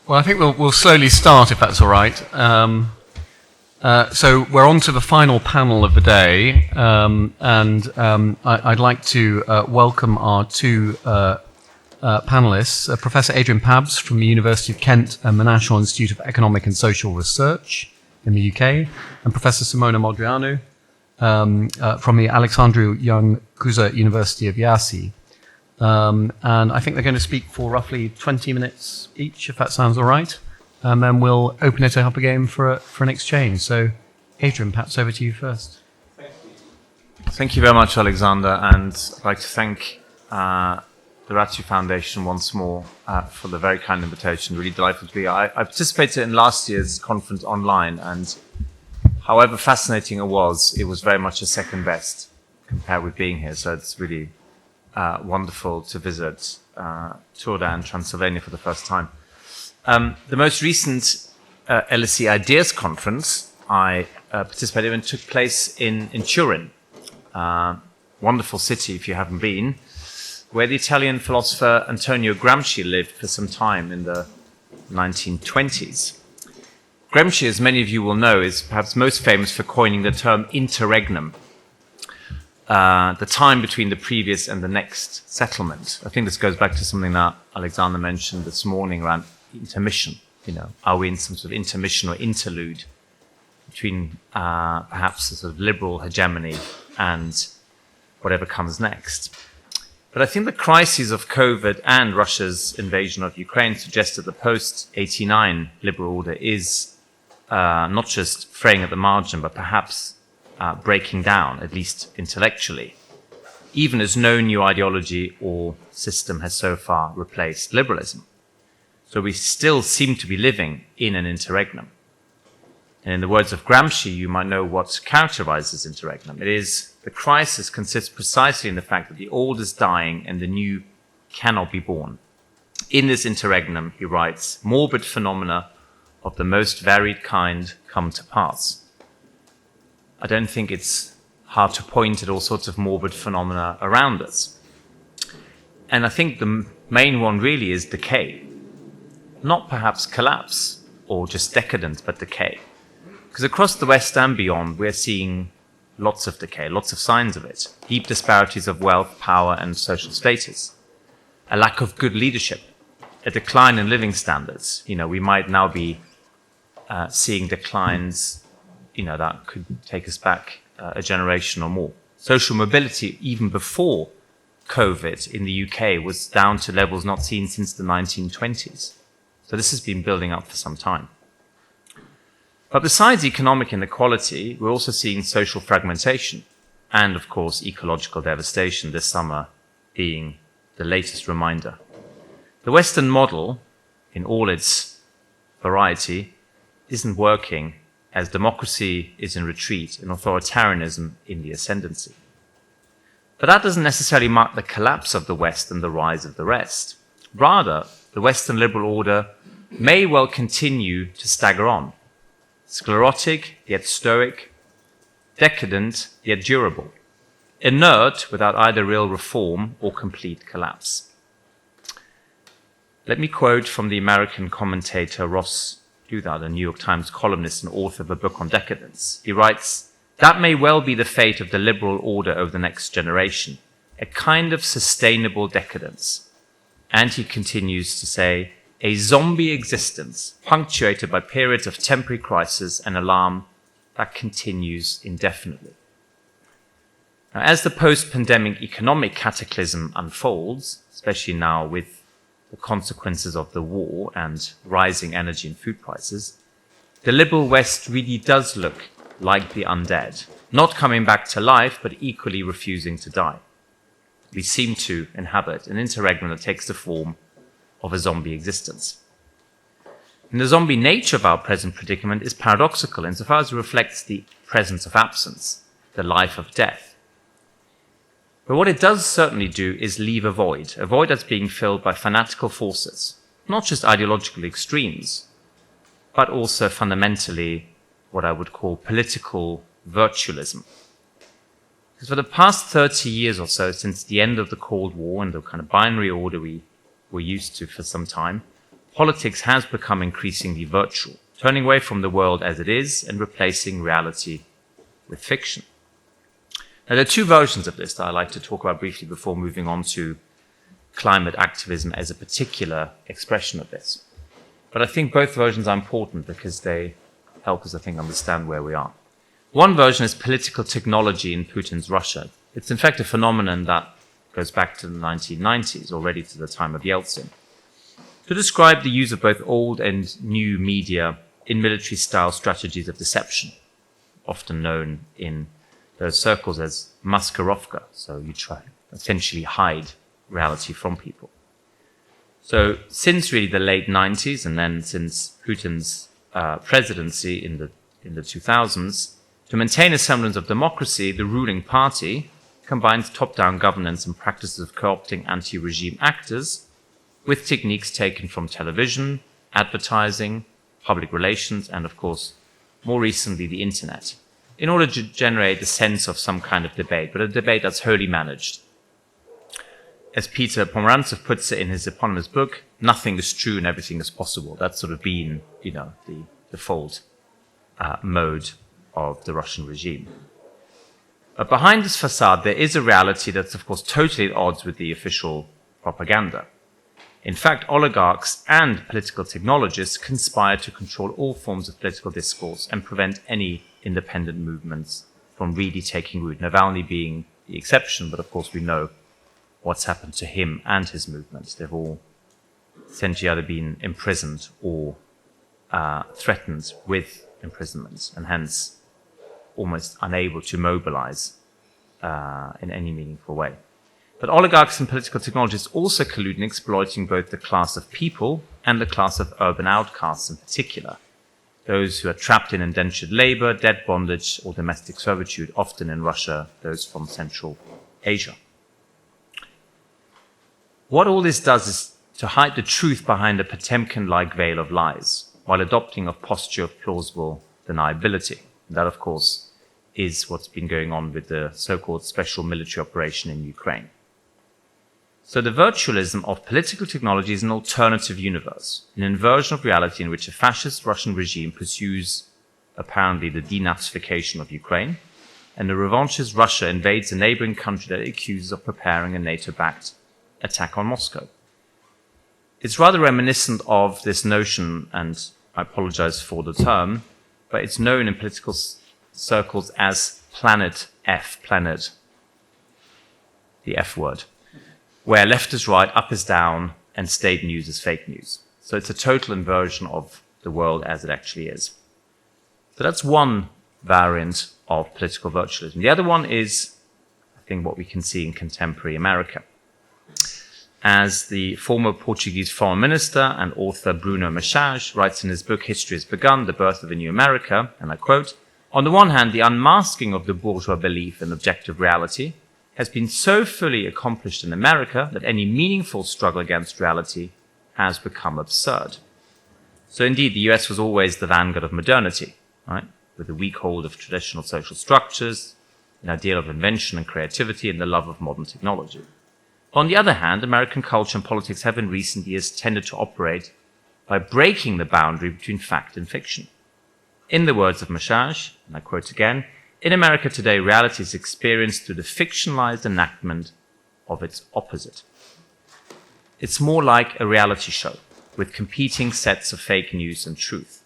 Well, I think we'll slowly start, if that's all right. So we're on to the final panel of the day, and I'd like to welcome our two panelists, Professor Adrian Pabst from the University of Kent and the National Institute of Economic and Social Research in the UK, and Professor Simona Modreanu from the Alexandru Young Cuza University of Iasi. And I think they're going to speak for roughly 20 minutes each, if that sounds all right. And then we'll open it up again for an exchange. So, Adrian, perhaps over to you first. Thank you very much, Alexander. And I'd like to thank the Ratu Foundation once more for the very kind invitation. Really delightful to be here. I participated in last year's conference online, and however fascinating it was very much a second best compared with being here. So it's really wonderful to visit Turda and Transylvania for the first time. The most recent LSE Ideas Conference I participated in took place in Turin, wonderful city if you haven't been, where the Italian philosopher Antonio Gramsci lived for some time in the 1920s. Gramsci, as many of you will know, is perhaps most famous for coining the term interregnum, the time between the previous and the next settlement. I think this goes back to something that Alexander mentioned this morning around intermission. Are we in some sort of intermission or interlude between perhaps a sort of liberal hegemony and whatever comes next? But I think the crises of COVID and Russia's invasion of Ukraine suggest that the post-89 liberal order is not just fraying at the margin, but perhaps breaking down, at least intellectually, even as no new ideology or system has so far replaced liberalism. So we still seem to be living in an interregnum. And in the words of Gramsci, you might know what characterizes interregnum. It is, the crisis consists precisely in the fact that the old is dying and the new cannot be born. In this interregnum, he writes, morbid phenomena of the most varied kind come to pass. I don't think it's hard to point at all sorts of morbid phenomena around us. And I think the main one really is decay. Not perhaps collapse or just decadence, but decay. Because across the West and beyond, we're seeing lots of decay, lots of signs of it. Deep disparities of wealth, power, and social status. A lack of good leadership. A decline in living standards. We might now be seeing declines, that could take us back a generation or more. Social mobility, even before COVID in the UK, was down to levels not seen since the 1920s. So this has been building up for some time. But besides economic inequality, we're also seeing social fragmentation and, of course, ecological devastation, this summer being the latest reminder. The Western model, in all its variety, isn't working as democracy is in retreat and authoritarianism in the ascendancy. But that doesn't necessarily mark the collapse of the West and the rise of the rest. Rather, the Western liberal order may well continue to stagger on, sclerotic yet stoic, decadent yet durable, inert without either real reform or complete collapse. Let me quote from the American commentator Ross Douthat, a New York Times columnist and author of a book on decadence. He writes, "That may well be the fate of the liberal order over the next generation, a kind of sustainable decadence." And he continues to say, "A zombie existence punctuated by periods of temporary crisis and alarm that continues indefinitely." Now, as the post-pandemic economic cataclysm unfolds, especially now with the consequences of the war and rising energy and food prices, the liberal West really does look like the undead, not coming back to life, but equally refusing to die. We seem to inhabit an interregnum that takes the form of a zombie existence. And the zombie nature of our present predicament is paradoxical insofar as it reflects the presence of absence, the life of death. But what it does certainly do is leave a void that's being filled by fanatical forces, not just ideological extremes, but also fundamentally what I would call political virtualism. Because for the past 30 years or so, since the end of the Cold War and the kind of binary order we were used to for some time, politics has become increasingly virtual, turning away from the world as it is and replacing reality with fiction. Now, there are two versions of this that I'd like to talk about briefly before moving on to climate activism as a particular expression of this. But I think both versions are important because they help us, I think, understand where we are. One version is political technology in Putin's Russia. It's in fact a phenomenon that goes back to the 1990s, already to the time of Yeltsin, to describe the use of both old and new media in military-style strategies of deception, often known in those circles as maskirovka. So you try essentially hide reality from people. So since really the late 90s, and then since Putin's presidency in the 2000s, to maintain a semblance of democracy, the ruling party combines top-down governance and practices of co-opting anti-regime actors with techniques taken from television, advertising, public relations, and of course, more recently, the internet, in order to generate a sense of some kind of debate, but a debate that's wholly managed. As Peter Pomerantsev puts it in his eponymous book, nothing is true and everything is possible. That's sort of been, the default mode of the Russian regime. But behind this facade, there is a reality that's, of course, totally at odds with the official propaganda. In fact, oligarchs and political technologists conspire to control all forms of political discourse and prevent any independent movements from really taking root, Navalny being the exception, but of course we know what's happened to him and his movement. They've all essentially either been imprisoned or threatened with imprisonment, and hence almost unable to mobilize in any meaningful way. But oligarchs and political technologists also collude in exploiting both the class of people and the class of urban outcasts in particular, those who are trapped in indentured labor, debt bondage, or domestic servitude, often in Russia, those from Central Asia. What all this does is to hide the truth behind a Potemkin-like veil of lies, while adopting a posture of plausible deniability. That, of course, is what's been going on with the so-called special military operation in Ukraine. So the virtualism of political technology is an alternative universe, an inversion of reality in which a fascist Russian regime pursues apparently the denazification of Ukraine, and a revanchist Russia invades a neighboring country that it accuses of preparing a NATO-backed attack on Moscow. It's rather reminiscent of this notion, and I apologize for the term, but it's known in political circles as Planet F, planet, the F word, where left is right, up is down, and state news is fake news. So it's a total inversion of the world as it actually is. So that's one variant of political virtualism. The other one is, I think, what we can see in contemporary America. As the former Portuguese foreign minister and author Bruno Machage writes in his book History Has Begun, The Birth of a New America, and I quote, "On the one hand, the unmasking of the bourgeois belief in objective reality has been so fully accomplished in America that any meaningful struggle against reality has become absurd." So indeed, the US was always the vanguard of modernity, right? With a weak hold of traditional social structures, an ideal of invention and creativity, and the love of modern technology. On the other hand, American culture and politics have in recent years tended to operate by breaking the boundary between fact and fiction. In the words of Machage, and I quote again, "In America today, reality is experienced through the fictionalized enactment of its opposite. It's more like a reality show with competing sets of fake news and truth."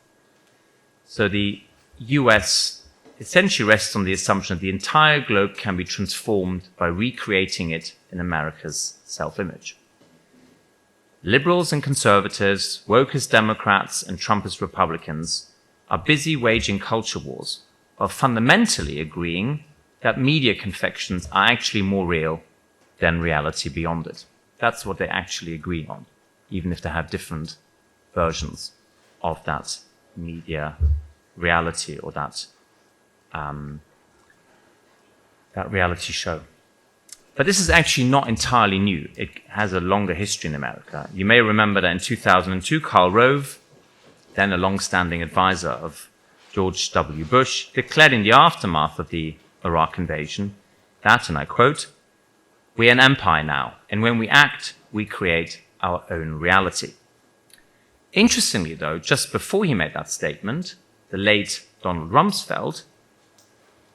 So the US essentially rests on the assumption that the entire globe can be transformed by recreating it in America's self-image. Liberals and conservatives, wokeist Democrats and Trumpist Republicans are busy waging culture wars, while fundamentally agreeing that media confections are actually more real than reality beyond it. That's what they actually agree on, even if they have different versions of that media reality or that reality show. But this is actually not entirely new. It has a longer history in America. You may remember that in 2002, Karl Rove, then a long-standing advisor of George W. Bush, declared in the aftermath of the Iraq invasion that, and I quote, "We are an empire now, and when we act, we create our own reality." Interestingly, though, just before he made that statement, the late Donald Rumsfeld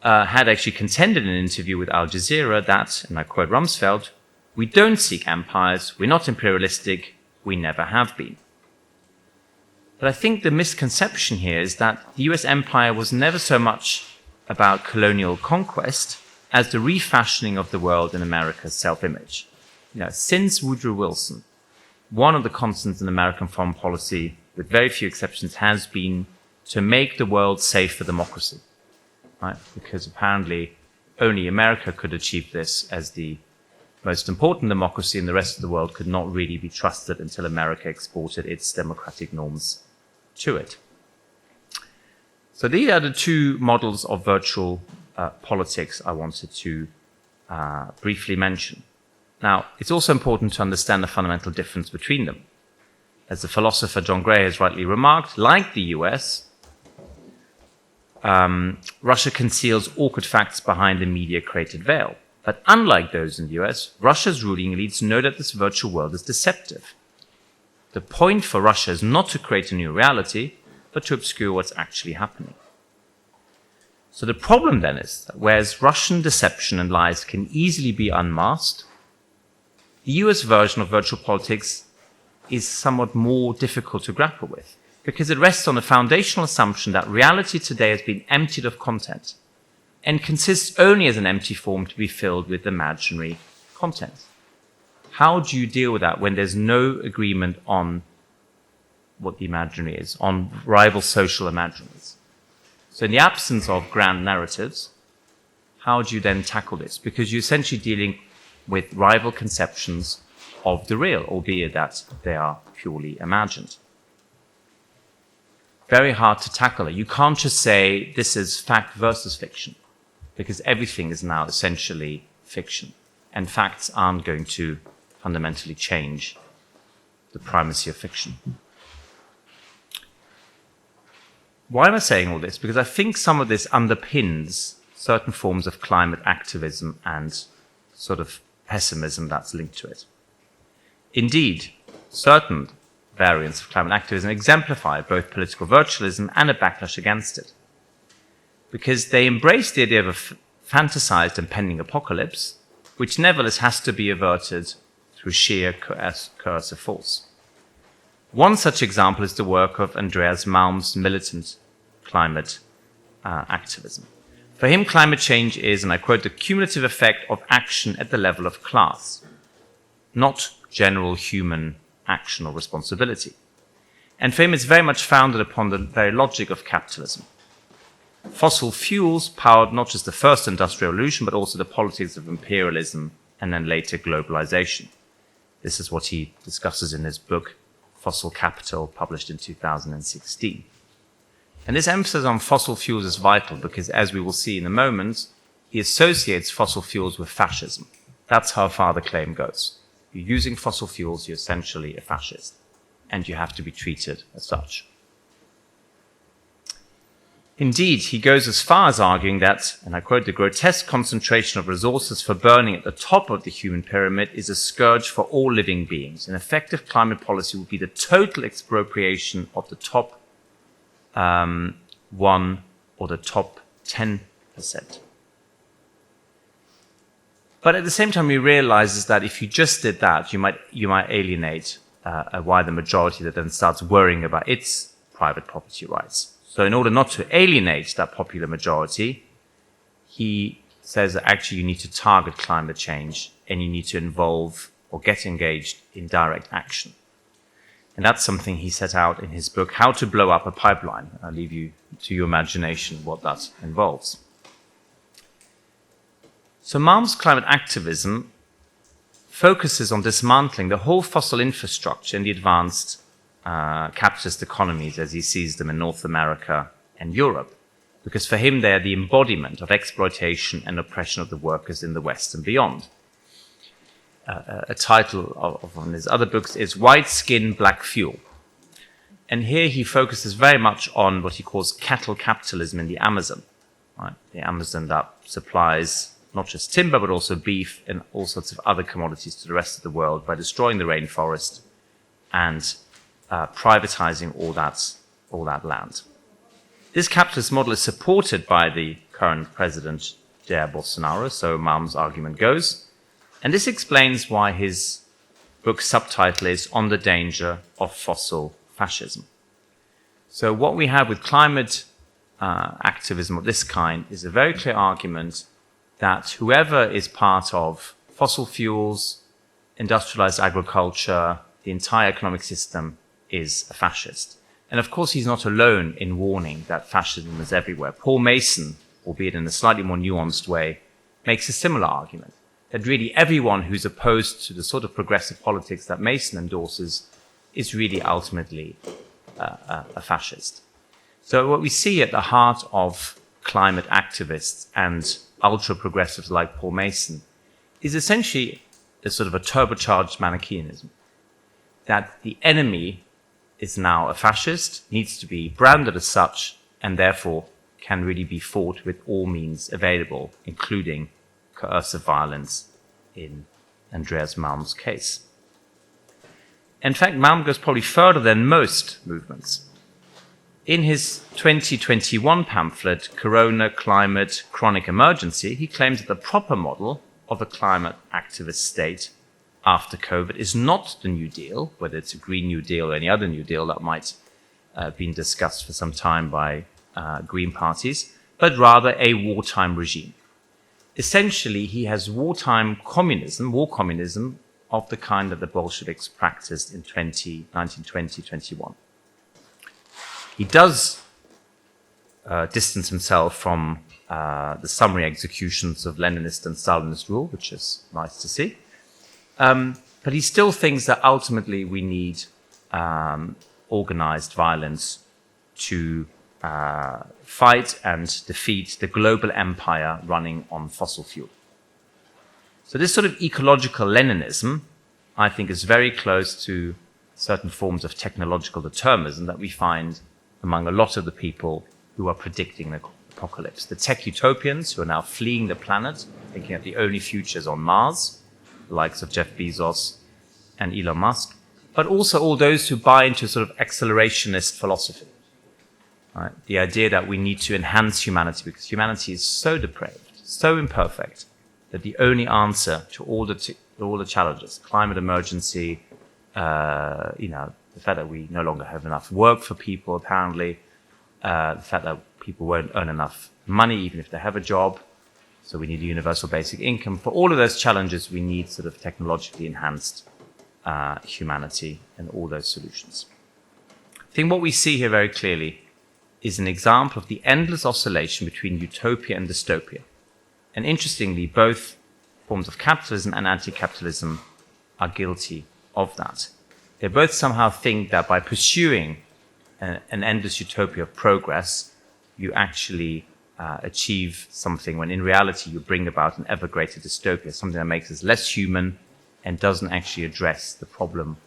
had actually contended in an interview with Al Jazeera that, and I quote Rumsfeld, "We don't seek empires, we're not imperialistic, we never have been." But I think the misconception here is that the US empire was never so much about colonial conquest as the refashioning of the world in America's self-image. Since Woodrow Wilson, one of the constants in American foreign policy, with very few exceptions, has been to make the world safe for democracy. Right? Because apparently only America could achieve this as the most important democracy, and the rest of the world could not really be trusted until America exported its democratic norms to it. So these are the two models of virtual politics I wanted to briefly mention. Now, it's also important to understand the fundamental difference between them. As the philosopher John Gray has rightly remarked, like the US, Russia conceals awkward facts behind a media-created veil. But unlike those in the US, Russia's ruling elites know that this virtual world is deceptive. The point for Russia is not to create a new reality, but to obscure what's actually happening. So the problem then is that whereas Russian deception and lies can easily be unmasked, the US version of virtual politics is somewhat more difficult to grapple with, because it rests on a foundational assumption that reality today has been emptied of content and consists only as an empty form to be filled with imaginary content. How do you deal with that when there's no agreement on what the imaginary is, on rival social imaginaries? So in the absence of grand narratives, how do you then tackle this? Because you're essentially dealing with rival conceptions of the real, albeit that they are purely imagined. Very hard to tackle it. You can't just say this is fact versus fiction, because everything is now essentially fiction, and facts aren't going to fundamentally change the primacy of fiction. Why am I saying all this? Because I think some of this underpins certain forms of climate activism and sort of pessimism that's linked to it. Indeed, certain variants of climate activism exemplify both political virtualism and a backlash against it, because they embrace the idea of a fantasized impending apocalypse, which nevertheless has to be averted through sheer coercive force. One such example is the work of Andreas Malm's militant climate activism. For him, climate change is, and I quote, the cumulative effect of action at the level of class, not general human action or responsibility. And for him, it's very much founded upon the very logic of capitalism. Fossil fuels powered not just the first industrial revolution, but also the politics of imperialism and then later globalization. This is what he discusses in his book, Fossil Capital, published in 2016. And this emphasis on fossil fuels is vital because, as we will see in a moment, he associates fossil fuels with fascism. That's how far the claim goes. You're using fossil fuels, you're essentially a fascist, and you have to be treated as such. Indeed, he goes as far as arguing that, and I quote, the grotesque concentration of resources for burning at the top of the human pyramid is a scourge for all living beings. An effective climate policy would be the total expropriation of the top 1 or the top 10%. But at the same time, he realizes that if you just did that, you might alienate a wider majority that then starts worrying about its private property rights. So in order not to alienate that popular majority, he says that actually you need to target climate change and you need to involve or get engaged in direct action. And that's something he set out in his book, How to Blow Up a Pipeline. I'll leave you to your imagination what that involves. So Malm's climate activism focuses on dismantling the whole fossil infrastructure in the advanced capitalist economies as he sees them in North America and Europe, because for him they are the embodiment of exploitation and oppression of the workers in the West and beyond. A title of one of his other books is White Skin, Black Fuel. And here he focuses very much on what he calls cattle capitalism in the Amazon. Right? The Amazon that supplies not just timber, but also beef and all sorts of other commodities to the rest of the world by destroying the rainforest and privatizing all that land. This capitalist model is supported by the current president, Jair Bolsonaro, so Malm's argument goes. And this explains why his book's subtitle is On the Danger of Fossil Fascism. So what we have with climate activism of this kind is a very clear argument that whoever is part of fossil fuels, industrialized agriculture, the entire economic system is a fascist. And of course, he's not alone in warning that fascism is everywhere. Paul Mason, albeit in a slightly more nuanced way, makes a similar argument, that really everyone who's opposed to the sort of progressive politics that Mason endorses is really ultimately a fascist. So what we see at the heart of climate activists and ultra-progressives like Paul Mason is essentially a sort of a turbocharged Manichaeanism, that the enemy is now a fascist, needs to be branded as such, and therefore can really be fought with all means available, including coercive violence in Andreas Malm's case. In fact, Malm goes probably further than most movements. In his 2021 pamphlet, Corona, Climate, Chronic Emergency, he claims that the proper model of a climate activist state after COVID is not the New Deal, whether it's a Green New Deal or any other New Deal that might have been discussed for some time by Green parties, but rather a wartime regime. Essentially, he has wartime communism, war communism, of the kind that the Bolsheviks practiced in 1920-21. He does distance himself from the summary executions of Leninist and Stalinist rule, which is nice to see. But he still thinks that ultimately we need organized violence to fight and defeat the global empire running on fossil fuel. So this sort of ecological Leninism, I think, is very close to certain forms of technological determinism that we find among a lot of the people who are predicting the apocalypse. The tech utopians who are now fleeing the planet, thinking that the only future is on Mars, the likes of Jeff Bezos and Elon Musk, but also all those who buy into sort of accelerationist philosophy. Right? The idea that we need to enhance humanity because humanity is so depraved, so imperfect, that the only answer to all the challenges, climate emergency, the fact that we no longer have enough work for people, apparently, the fact that people won't earn enough money even if they have a job, so we need a universal basic income. For all of those challenges, we need sort of technologically enhanced humanity and all those solutions. I think what we see here very clearly is an example of the endless oscillation between utopia and dystopia. And interestingly, both forms of capitalism and anti-capitalism are guilty of that. They both somehow think that by pursuing an endless utopia of progress, you actually achieve something when in reality you bring about an ever greater dystopia, something that makes us less human and doesn't actually address the problem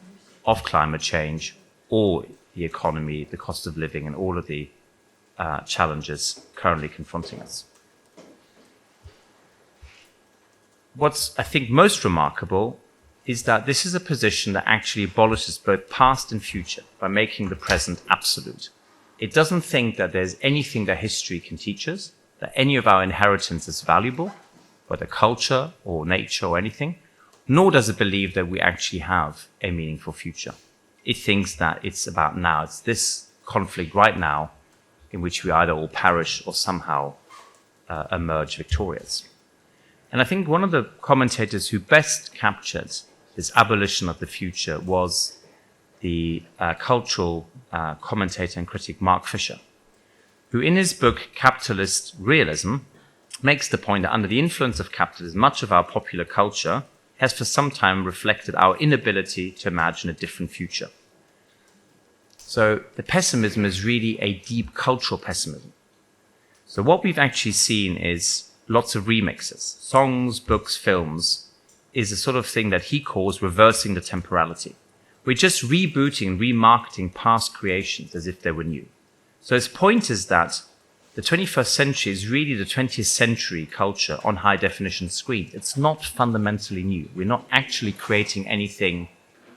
of climate change or the economy, the cost of living, and all of the challenges currently confronting us. What's, I think, most remarkable is that this is a position that actually abolishes both past and future by making the present absolute. It doesn't think that there's anything that history can teach us, that any of our inheritance is valuable, whether culture or nature or anything, nor does it believe that we actually have a meaningful future. It thinks that it's about now. It's this conflict right now in which we either all perish or somehow emerge victorious. And I think one of the commentators who best captured this abolition of the future was the cultural commentator and critic Mark Fisher, who in his book Capitalist Realism makes the point that under the influence of capitalism, much of our popular culture has for some time reflected our inability to imagine a different future. So the pessimism is really a deep cultural pessimism. So what we've actually seen is lots of remixes, songs, books, films, is a sort of thing that he calls reversing the temporality. We're just rebooting and remarketing past creations as if they were new. So his point is that the 21st century is really the 20th century culture on high definition screen. It's not fundamentally new. We're not actually creating anything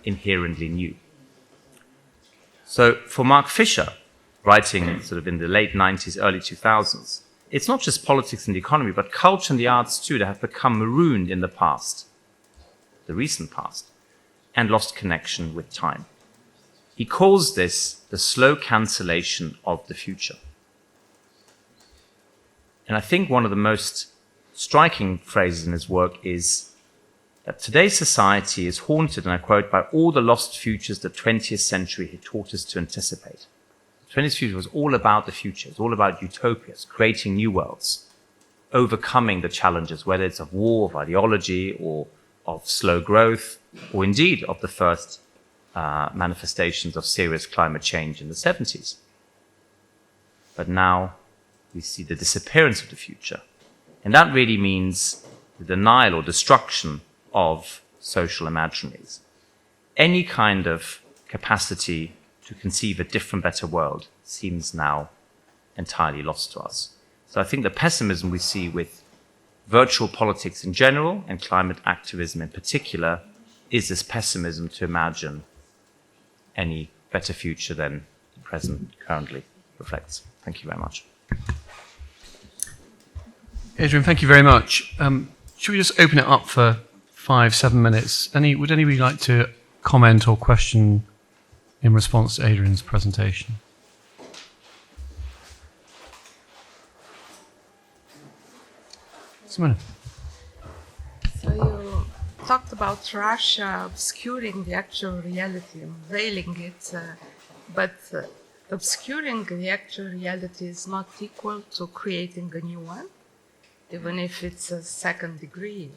inherently new. So for Mark Fisher, writing sort of in the late 90s, early 2000s, it's not just politics and the economy, but culture and the arts too that have become marooned in the past, the recent past, and lost connection with time. He calls this the slow cancellation of the future. And I think one of the most striking phrases in his work is that today's society is haunted, and I quote, by all the lost futures the 20th century had taught us to anticipate. The 20th century was all about the future. It's all about utopias, creating new worlds, overcoming the challenges, whether it's of war, of ideology, or of slow growth, or indeed of the first manifestations of serious climate change in the 70s. But now we see the disappearance of the future. And that really means the denial or destruction of social imaginaries. Any kind of capacity to conceive a different, better world seems now entirely lost to us. So I think the pessimism we see with virtual politics in general and climate activism in particular is this pessimism to imagine any better future than the present currently reflects. Thank you very much. Adrian, thank you very much. Should we just open it up for 5-7 minutes? Would anybody like to comment or question in response to Adrian's presentation? Simona. So you talked about Russia obscuring the actual reality, veiling it, but obscuring the actual reality is not equal to creating a new one, even if it's a second degree.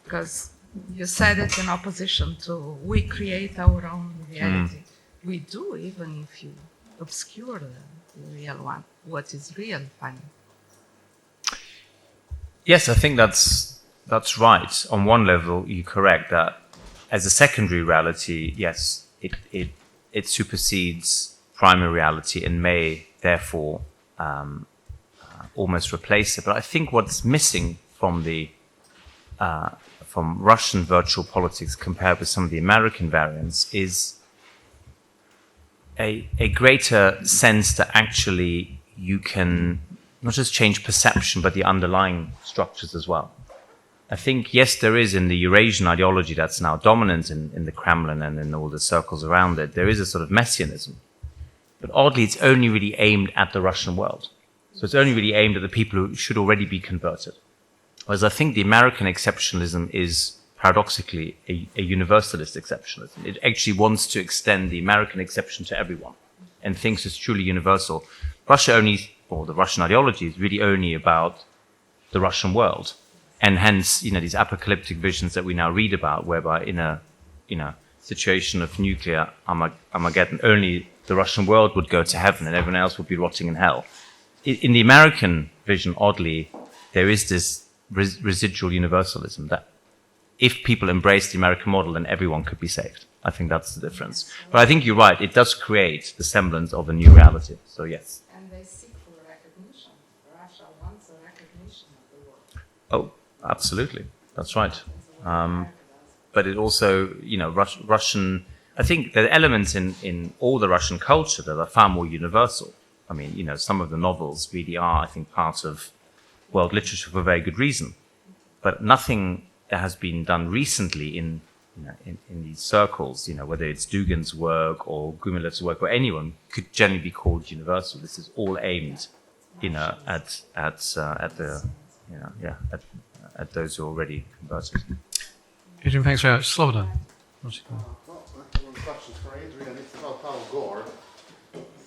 Because you said it in opposition to we create our own reality. We do, even if you obscure the real one, what is real, finally. Yes, I think that's right. On one level, you're correct that as a secondary reality, yes, it supersedes primary reality and may therefore almost replace it. But I think what's missing from Russian virtual politics compared with some of the American variants is a greater sense that actually you can not just change perception, but the underlying structures as well. I think, yes, there is in the Eurasian ideology that's now dominant in the Kremlin and in all the circles around it, there is a sort of messianism. But oddly, it's only really aimed at the Russian world. So it's only really aimed at the people who should already be converted. Whereas I think the American exceptionalism is paradoxically a universalist exceptionalism. It actually wants to extend the American exception to everyone and thinks it's truly universal. Russia only, or the Russian ideology is really only about the Russian world. And hence, these apocalyptic visions that we now read about, whereby in a, situation of nuclear Armageddon, only the Russian world would go to heaven and everyone else would be rotting in hell. In the American vision, oddly, there is this residual universalism that if people embrace the American model, then everyone could be saved. I think that's the difference. But I think you're right. It does create the semblance of a new reality. So, yes. And they seek for recognition. Russia wants a recognition of the world. Oh, absolutely. That's right. But it also, Russian... I think there are elements in all the Russian culture that are far more universal. I mean, some of the novels really are, I think, part of world literature for a very good reason. But nothing that has been done recently in these circles, whether it's Dugin's work or Gumilev's work or anyone, could generally be called universal. This is all aimed, at those who are already converted. Adrian, thanks very much. Slobodan. One question for Adrian. It's about Al Gore.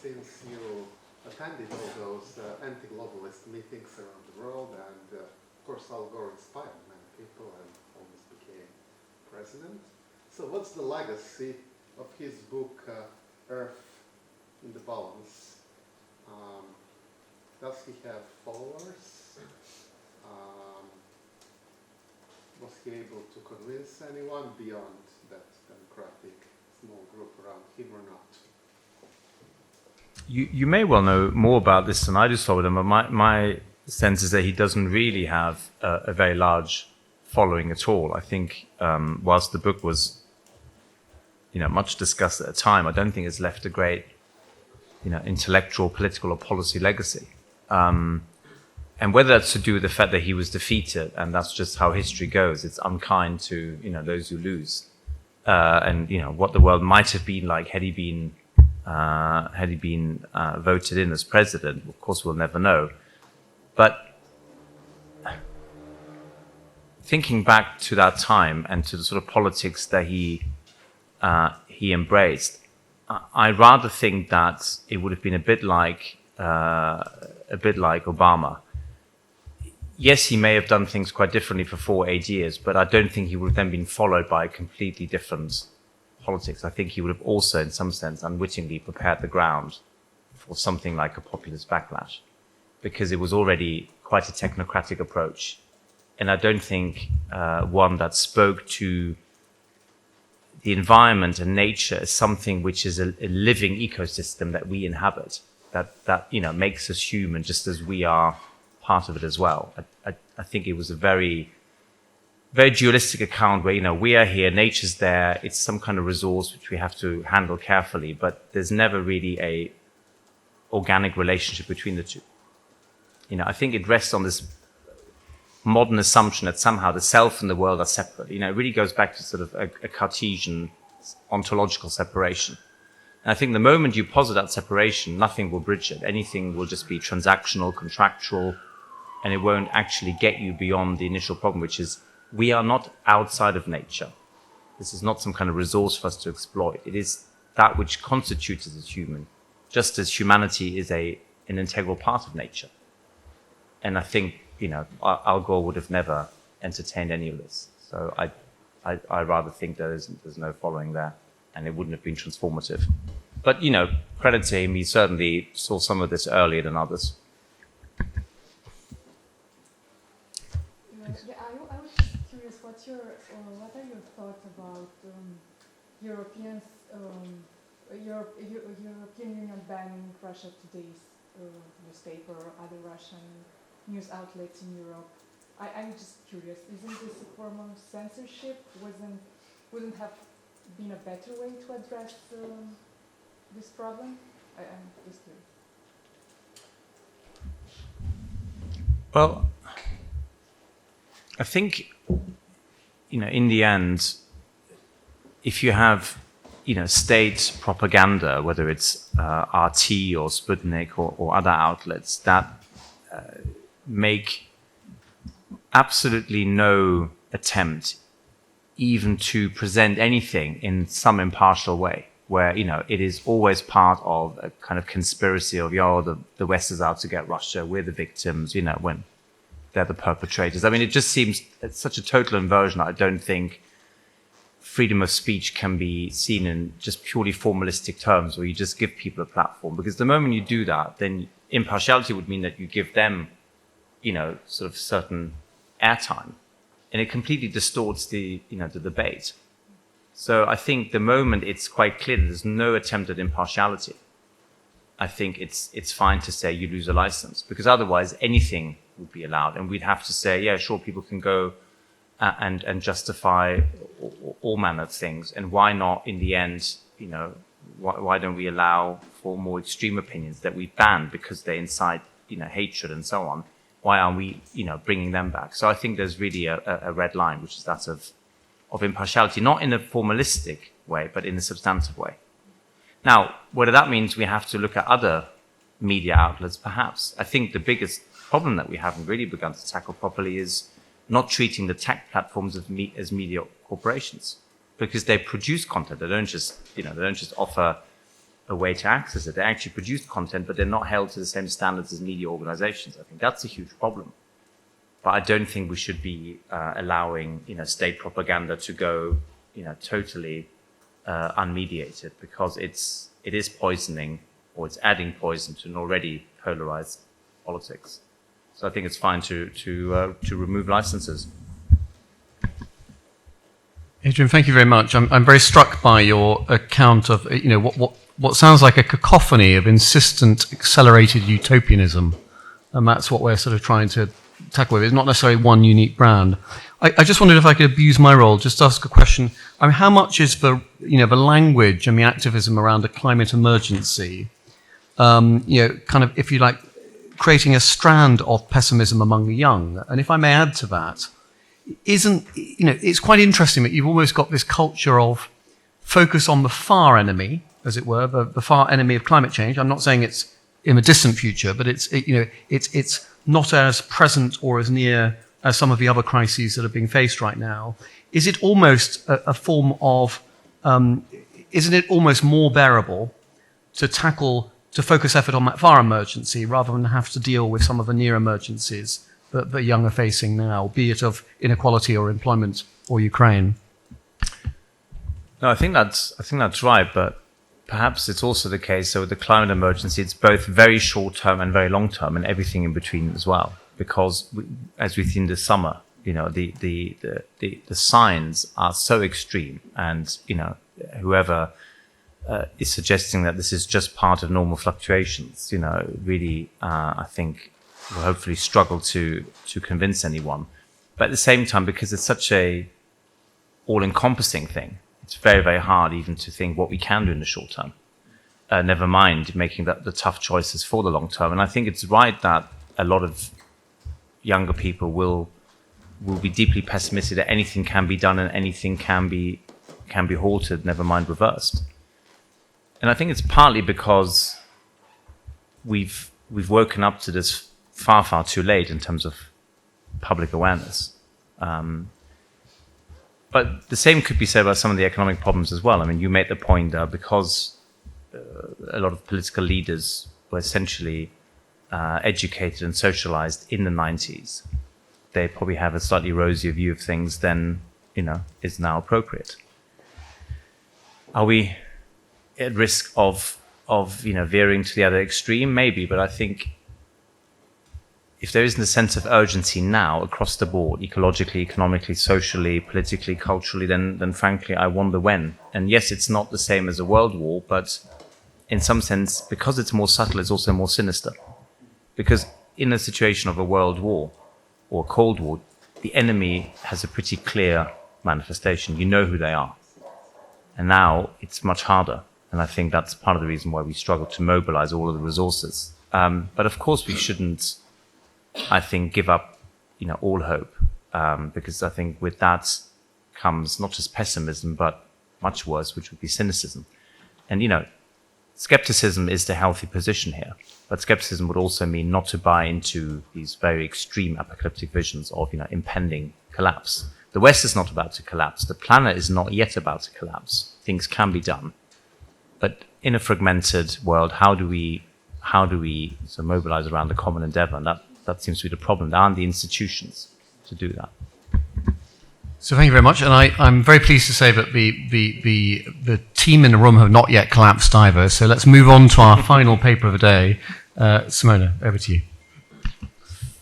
Since you attended all those anti-globalist meetings around the world, and of course Al Gore inspired many people and almost became president. So what's the legacy of his book, Earth in the Balance? Does he have followers? Was he able to convince anyone beyond that democratic small group around him or not? You may well know more about this than I do, Slobodan, but my sense is that he doesn't really have a very large following at all. I think whilst the book was much discussed at the time, I don't think has left a great, intellectual, political, or policy legacy. And whether that's to do with the fact that he was defeated, and that's just how history goes, it's unkind to those who lose, and what the world might have been like had he been voted in as president. Of course, we'll never know. But thinking back to that time and to the sort of politics that he embraced, I rather think that it would have been a bit like Obama. Yes, he may have done things quite differently for 8 years, but I don't think he would have then been followed by a completely different politics. I think he would have also, in some sense, unwittingly prepared the ground for something like a populist backlash, because it was already quite a technocratic approach. And I don't think one that spoke to the environment and nature as something which is a living ecosystem that we inhabit, that makes us human just as we are part of it as well. I think it was a very, very dualistic account where, we are here, nature's there, it's some kind of resource which we have to handle carefully, but there's never really a organic relationship between the two. I think it rests on this modern assumption that somehow the self and the world are separate. It really goes back to sort of a Cartesian ontological separation. And I think the moment you posit that separation, nothing will bridge it. Anything will just be transactional, contractual, and it won't actually get you beyond the initial problem, which is we are not outside of nature. This is not some kind of resource for us to exploit. It is that which constitutes us as human, just as humanity is an integral part of nature. And I think, Al Gore would have never entertained any of this. So I rather think there's no following there, and it wouldn't have been transformative. But, credit to him, he certainly saw some of this earlier than others. I was just curious, what are your thoughts about European Union banning Russia Today's newspaper or other Russian news outlets in Europe? I'm just curious, isn't this a form of censorship? Wouldn't have been a better way to address this problem? I'm just curious. Well, I think, in the end, if you have, state propaganda, whether it's RT or Sputnik or other outlets that make absolutely no attempt even to present anything in some impartial way, where, it is always part of a kind of conspiracy of, the West is out to get Russia, we're the victims, when they're the perpetrators. I mean, it just seems it's such a total inversion. I don't think freedom of speech can be seen in just purely formalistic terms, where you just give people a platform. Because the moment you do that, then impartiality would mean that you give them, sort of certain airtime, and it completely distorts the debate. So I think the moment it's quite clear that there's no attempt at impartiality, I think it's fine to say you lose a license, because otherwise anything would be allowed, and we'd have to say, yeah, sure, people can go and justify all manner of things, and why not in the end, why don't we allow for more extreme opinions that we ban because they incite, hatred and so on? Why aren't we, bringing them back? So I think there's really a red line, which is that of impartiality, not in a formalistic way, but in a substantive way. Now, whether that means we have to look at other media outlets, perhaps. I think the biggest problem that we haven't really begun to tackle properly is not treating the tech platforms as media corporations, because they produce content. They don't just offer a way to access it. They actually produce content, but they're not held to the same standards as media organizations. I think that's a huge problem. But I don't think we should be allowing, state propaganda to go, totally unmediated, because it is poisoning, or it's adding poison to an already polarized politics. So I think it's fine to remove licenses. Adrian, thank you very much. I'm very struck by your account of what sounds like a cacophony of insistent, accelerated utopianism, and that's what we're sort of trying to tackle with. It's not necessarily one unique brand. I just wondered if I could abuse my role, just ask a question. I mean, how much is the language and the activism around a climate emergency, kind of, if you like, creating a strand of pessimism among the young? And if I may add to that, it's quite interesting that you've almost got this culture of focus on the far enemy, as it were, the far enemy of climate change. I'm not saying it's in a distant future, but it's not as present or as near as some of the other crises that are being faced right now. Is it almost a form of, isn't it almost more bearable to focus effort on that far emergency rather than have to deal with some of the near emergencies that the young are facing now, be it of inequality or employment or Ukraine? No, I think that's right, but perhaps it's also the case. So with the climate emergency, it's both very short term and very long term, and everything in between as well. Because as we've seen this summer, the signs are so extreme, and whoever is suggesting that this is just part of normal fluctuations, really, I think, will hopefully struggle to convince anyone. But at the same time, because it's such a all-encompassing thing, it's very, very hard even to think what we can do in the short term. Never mind making the tough choices for the long term. And I think it's right that a lot of younger people will be deeply pessimistic that anything can be done and anything can be halted, never mind reversed. And I think it's partly because we've woken up to this far, far too late in terms of public awareness. But the same could be said about some of the economic problems as well. I mean, you made the point that because a lot of political leaders were essentially educated and socialized in the 90s, they probably have a slightly rosier view of things than, is now appropriate. Are we at risk of veering to the other extreme? Maybe, but I think if there isn't a sense of urgency now across the board, ecologically, economically, socially, politically, culturally, then frankly, I wonder when. And yes, it's not the same as a world war, but in some sense, because it's more subtle, it's also more sinister. Because in a situation of a world war or a Cold War, the enemy has a pretty clear manifestation. You know who they are. And now it's much harder. And I think that's part of the reason why we struggle to mobilize all of the resources. But of course, we shouldn't, I think, give up, all hope, because I think with that comes not just pessimism, but much worse, which would be cynicism. And, skepticism is the healthy position here, but skepticism would also mean not to buy into these very extreme apocalyptic visions of, impending collapse. The West is not about to collapse. The planet is not yet about to collapse. Things can be done. But in a fragmented world, how do we sort of mobilize around a common endeavor? And that seems to be the problem. There aren't the institutions to do that. So thank you very much, and I'm very pleased to say that the team in the room have not yet collapsed either. So let's move on to our final paper of the day. Simona, over to you.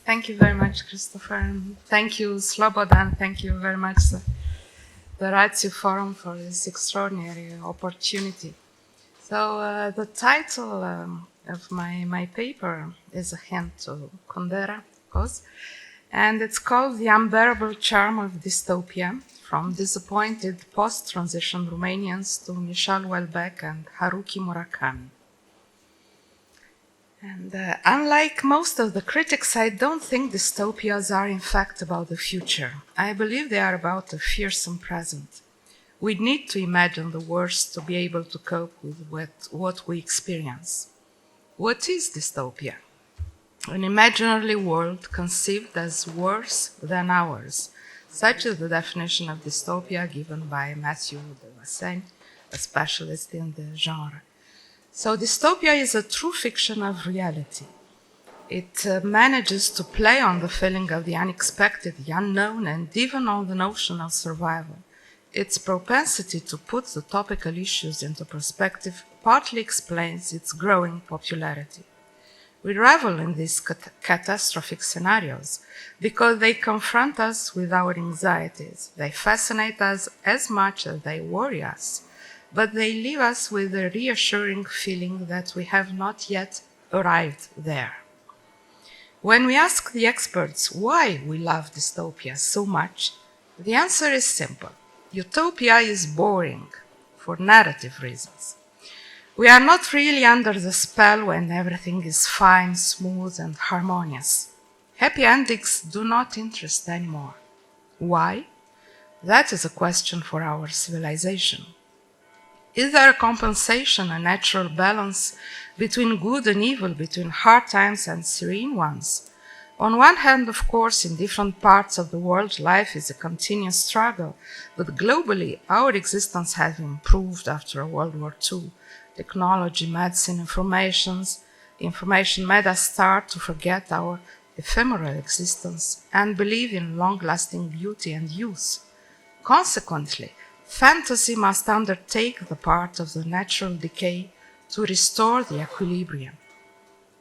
Thank you very much, Christopher. Thank you, Slobodan. Thank you very much, the Ratio Forum, for this extraordinary opportunity. So the title of my paper is a hint to Kundera, of course, and it's called The Unbearable Charm of Dystopia, from disappointed post-transition Romanians to Michel Houellebecq and Haruki Murakami. And unlike most of the critics, I don't think dystopias are in fact about the future. I believe they are about a fearsome present. We need to imagine the worst to be able to cope with what we experience. What is dystopia? An imaginary world conceived as worse than ours. Such is the definition of dystopia given by Matthew de Wassaigne, a specialist in the genre. So dystopia is a true fiction of reality. It manages to play on the feeling of the unexpected, the unknown, and even on the notion of survival. Its propensity to put the topical issues into perspective partly explains its growing popularity. We revel in these catastrophic scenarios because they confront us with our anxieties. They fascinate us as much as they worry us, but they leave us with a reassuring feeling that we have not yet arrived there. When we ask the experts why we love dystopia so much, The answer is simple. Utopia is boring for narrative reasons. We are not really under the spell when everything is fine, smooth, and harmonious. Happy endings do not interest anymore. Why? That is a question for our civilization. Is there a compensation, a natural balance between good and evil, between hard times and serene ones? On one hand, of course, in different parts of the world, life is a continuous struggle, but globally, our existence has improved after World War II. Technology, medicine, information made us start to forget our ephemeral existence and believe in long-lasting beauty and youth. Consequently, fantasy must undertake the part of the natural decay to restore the equilibrium.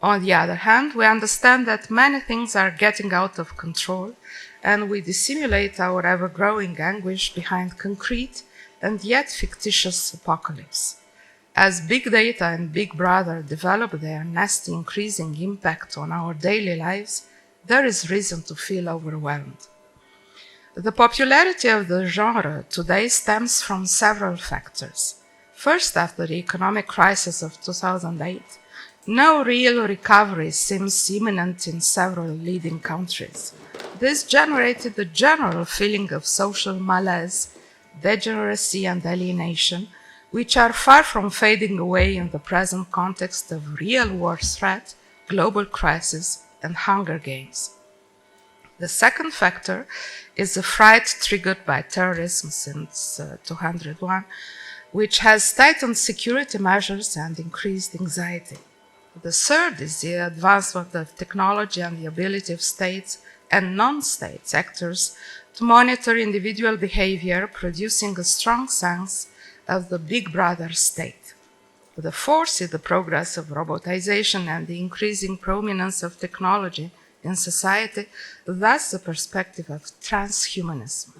On the other hand, we understand that many things are getting out of control, and we dissimulate our ever-growing anguish behind concrete and yet fictitious apocalypse. As big data and Big Brother develop their nasty increasing impact on our daily lives, there is reason to feel overwhelmed. The popularity of the genre today stems from several factors. First, after the economic crisis of 2008, no real recovery seems imminent in several leading countries. This generated a general feeling of social malaise, degeneracy, and alienation, which are far from fading away in the present context of real war threat, global crisis, and hunger games. The second factor is the fright triggered by terrorism since 2001, which has tightened security measures and increased anxiety. The third is the advancement of technology and the ability of states and non-state actors to monitor individual behavior, producing a strong sense of the Big Brother state. The fourth is the progress of robotization and the increasing prominence of technology in society, thus the perspective of transhumanism.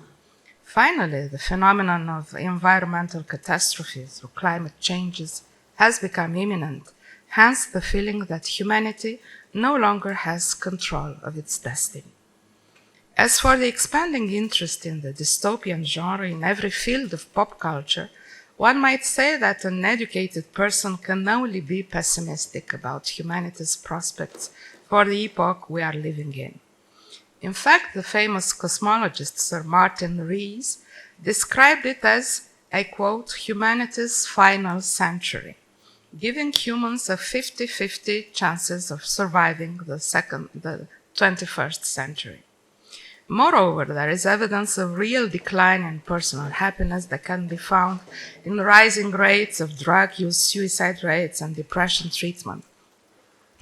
Finally, the phenomenon of environmental catastrophes or climate changes has become imminent, hence the feeling that humanity no longer has control of its destiny. As for the expanding interest in the dystopian genre in every field of pop culture, one might say that an educated person can only be pessimistic about humanity's prospects for the epoch we are living in. In fact, the famous cosmologist Sir Martin Rees described it as, I quote, humanity's final century, giving humans a 50-50 chances of surviving the 21st century. Moreover, there is evidence of real decline in personal happiness that can be found in rising rates of drug use, suicide rates, and depression treatment.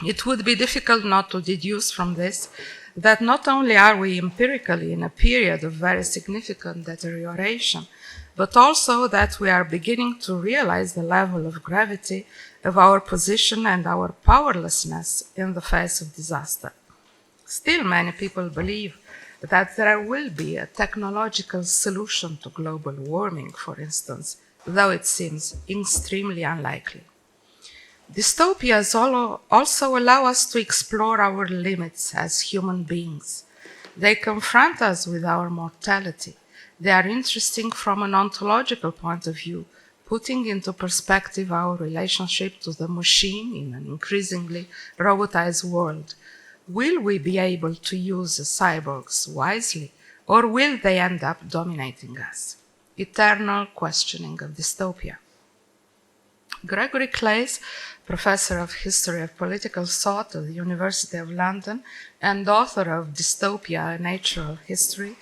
It would be difficult not to deduce from this that not only are we empirically in a period of very significant deterioration, but also that we are beginning to realize the level of gravity of our position and our powerlessness in the face of disaster. Still, many people believe that there will be a technological solution to global warming, for instance, though it seems extremely unlikely. Dystopias also allow us to explore our limits as human beings. They confront us with our mortality. They are interesting from an ontological point of view, putting into perspective our relationship to the machine in an increasingly robotized world. Will we be able to use the cyborgs wisely, or will they end up dominating us? Eternal questioning of dystopia. Gregory Claeys, professor of history of political thought at the University of London and author of Dystopia, A Natural History,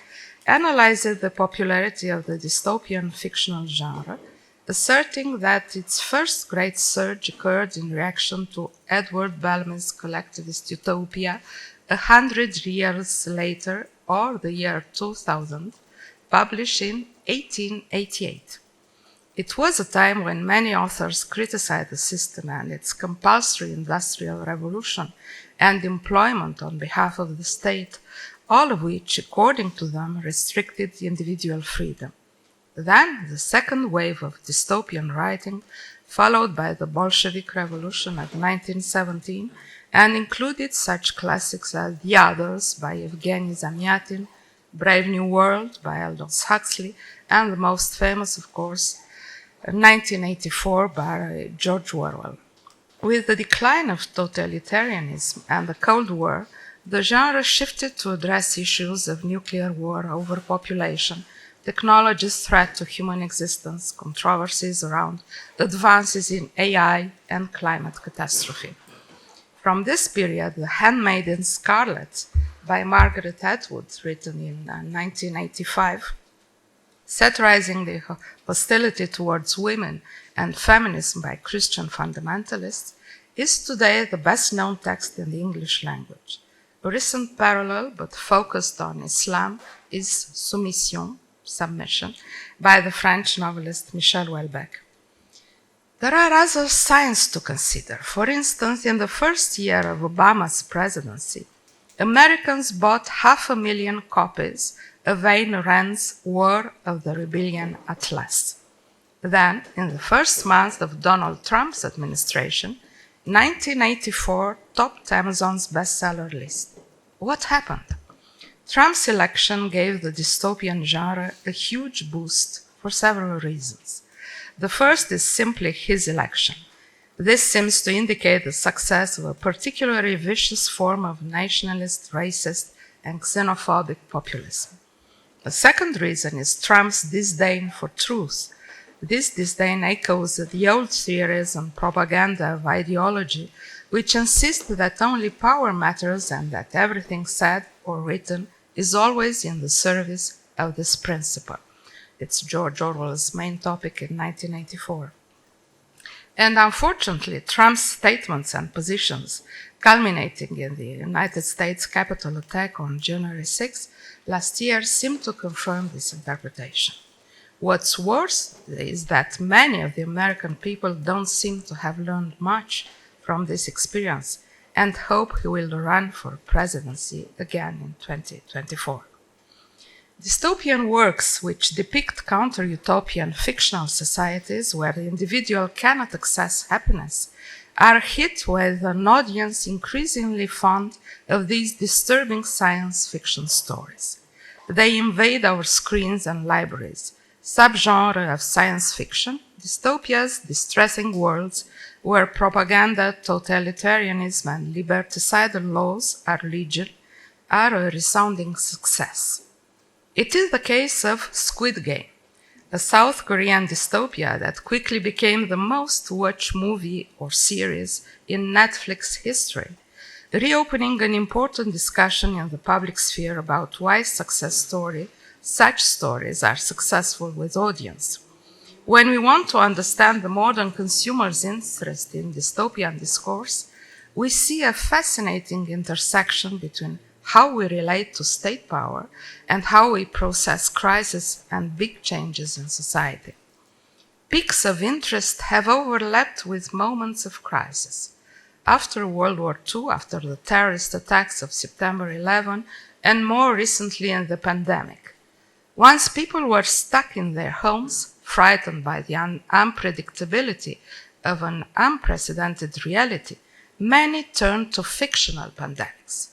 analyzes the popularity of the dystopian fictional genre, asserting that its first great surge occurred in reaction to Edward Bellamy's collectivist Utopia 100 years later, or the year 2000, published in 1888. It was a time when many authors criticized the system and its compulsory industrial revolution and employment on behalf of the state, all of which, according to them, restricted individual freedom. Then, the second wave of dystopian writing, followed by the Bolshevik Revolution of 1917, and included such classics as The Others by Evgeny Zamyatin, Brave New World by Aldous Huxley, and the most famous, of course, 1984 by George Orwell. With the decline of totalitarianism and the Cold War, the genre shifted to address issues of nuclear war, overpopulation, technology's threat to human existence, controversies around advances in AI, and climate catastrophe. From this period, The Handmaiden Scarlet by Margaret Atwood, written in 1985, satirizing the hostility towards women and feminism by Christian fundamentalists, is today the best-known text in the English language. A recent parallel, but focused on Islam, is Soumission, Submission, by the French novelist Michel Houellebecq. There are other signs to consider. For instance, in the first year of Obama's presidency, Americans bought 500,000 copies of Ayn Rand's War of the Rebellion at Last. Then, in the first month of Donald Trump's administration, 1984 topped Amazon's bestseller list. What happened? Trump's election gave the dystopian genre a huge boost for several reasons. The first is simply his election. This seems to indicate the success of a particularly vicious form of nationalist, racist, and xenophobic populism. The second reason is Trump's disdain for truth. This disdain echoes the old theories and propaganda of ideology, which insist that only power matters and that everything said or written is always in the service of this principle. It's George Orwell's main topic in 1984. And unfortunately, Trump's statements and positions, culminating in the United States Capitol attack on January 6 last year, seem to confirm this interpretation. What's worse is that many of the American people don't seem to have learned much from this experience and hope he will run for presidency again in 2024. Dystopian works which depict counter-utopian fictional societies where the individual cannot access happiness are hit with an audience increasingly fond of these disturbing science fiction stories. They invade our screens and libraries, subgenre of science fiction, dystopias, distressing worlds where propaganda, totalitarianism, and liberticidal laws are legion, are a resounding success. It is the case of Squid Game, a South Korean dystopia that quickly became the most watched movie or series in Netflix history, reopening an important discussion in the public sphere about why such stories are successful with audience. When we want to understand the modern consumer's interest in dystopian discourse, we see a fascinating intersection between how we relate to state power and how we process crisis and big changes in society. Peaks of interest have overlapped with moments of crisis. After World War II, after the terrorist attacks of September 11, and more recently in the pandemic. Once people were stuck in their homes, frightened by the unpredictability of an unprecedented reality, many turned to fictional pandemics.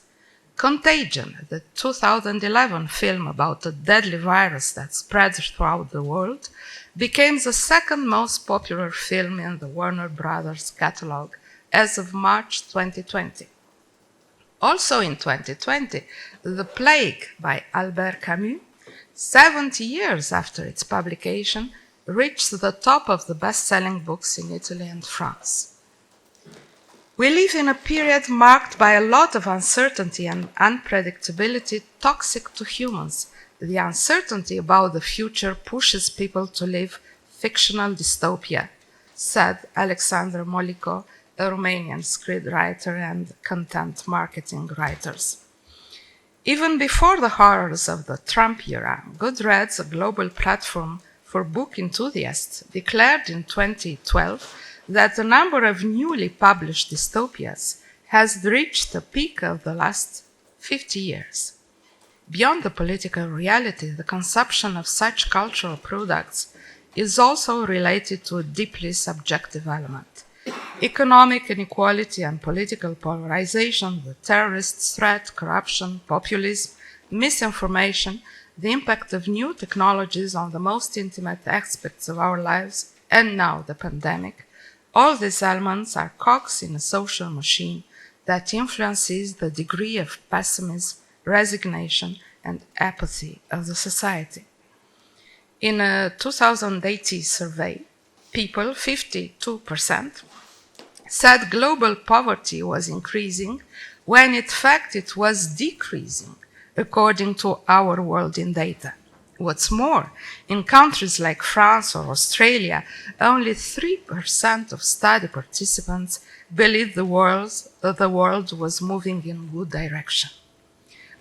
Contagion, the 2011 film about a deadly virus that spread throughout the world, became the second most popular film in the Warner Brothers catalog as of March 2020. Also in 2020, The Plague by Albert Camus, 70 years after its publication, reached the top of the best-selling books in Italy and France. We live in a period marked by a lot of uncertainty and unpredictability toxic to humans. The uncertainty about the future pushes people to live fictional dystopia, said Alexandru Molico, a Romanian screenwriter and content marketing writer. Even before the horrors of the Trump era, Goodreads, a global platform for book enthusiasts, declared in 2012 that the number of newly published dystopias has reached the peak of the last 50 years. Beyond the political reality, the consumption of such cultural products is also related to a deeply subjective element. Economic inequality and political polarization, the terrorist threat, corruption, populism, misinformation, the impact of new technologies on the most intimate aspects of our lives, and now the pandemic, all these elements are cogs in a social machine that influences the degree of pessimism, resignation, and apathy of the society. In a 2018 survey, people, 52%, said global poverty was increasing when in fact it was decreasing, according to Our World in Data. What's more, in countries like France or Australia, only 3% of study participants believed the world was moving in a good direction.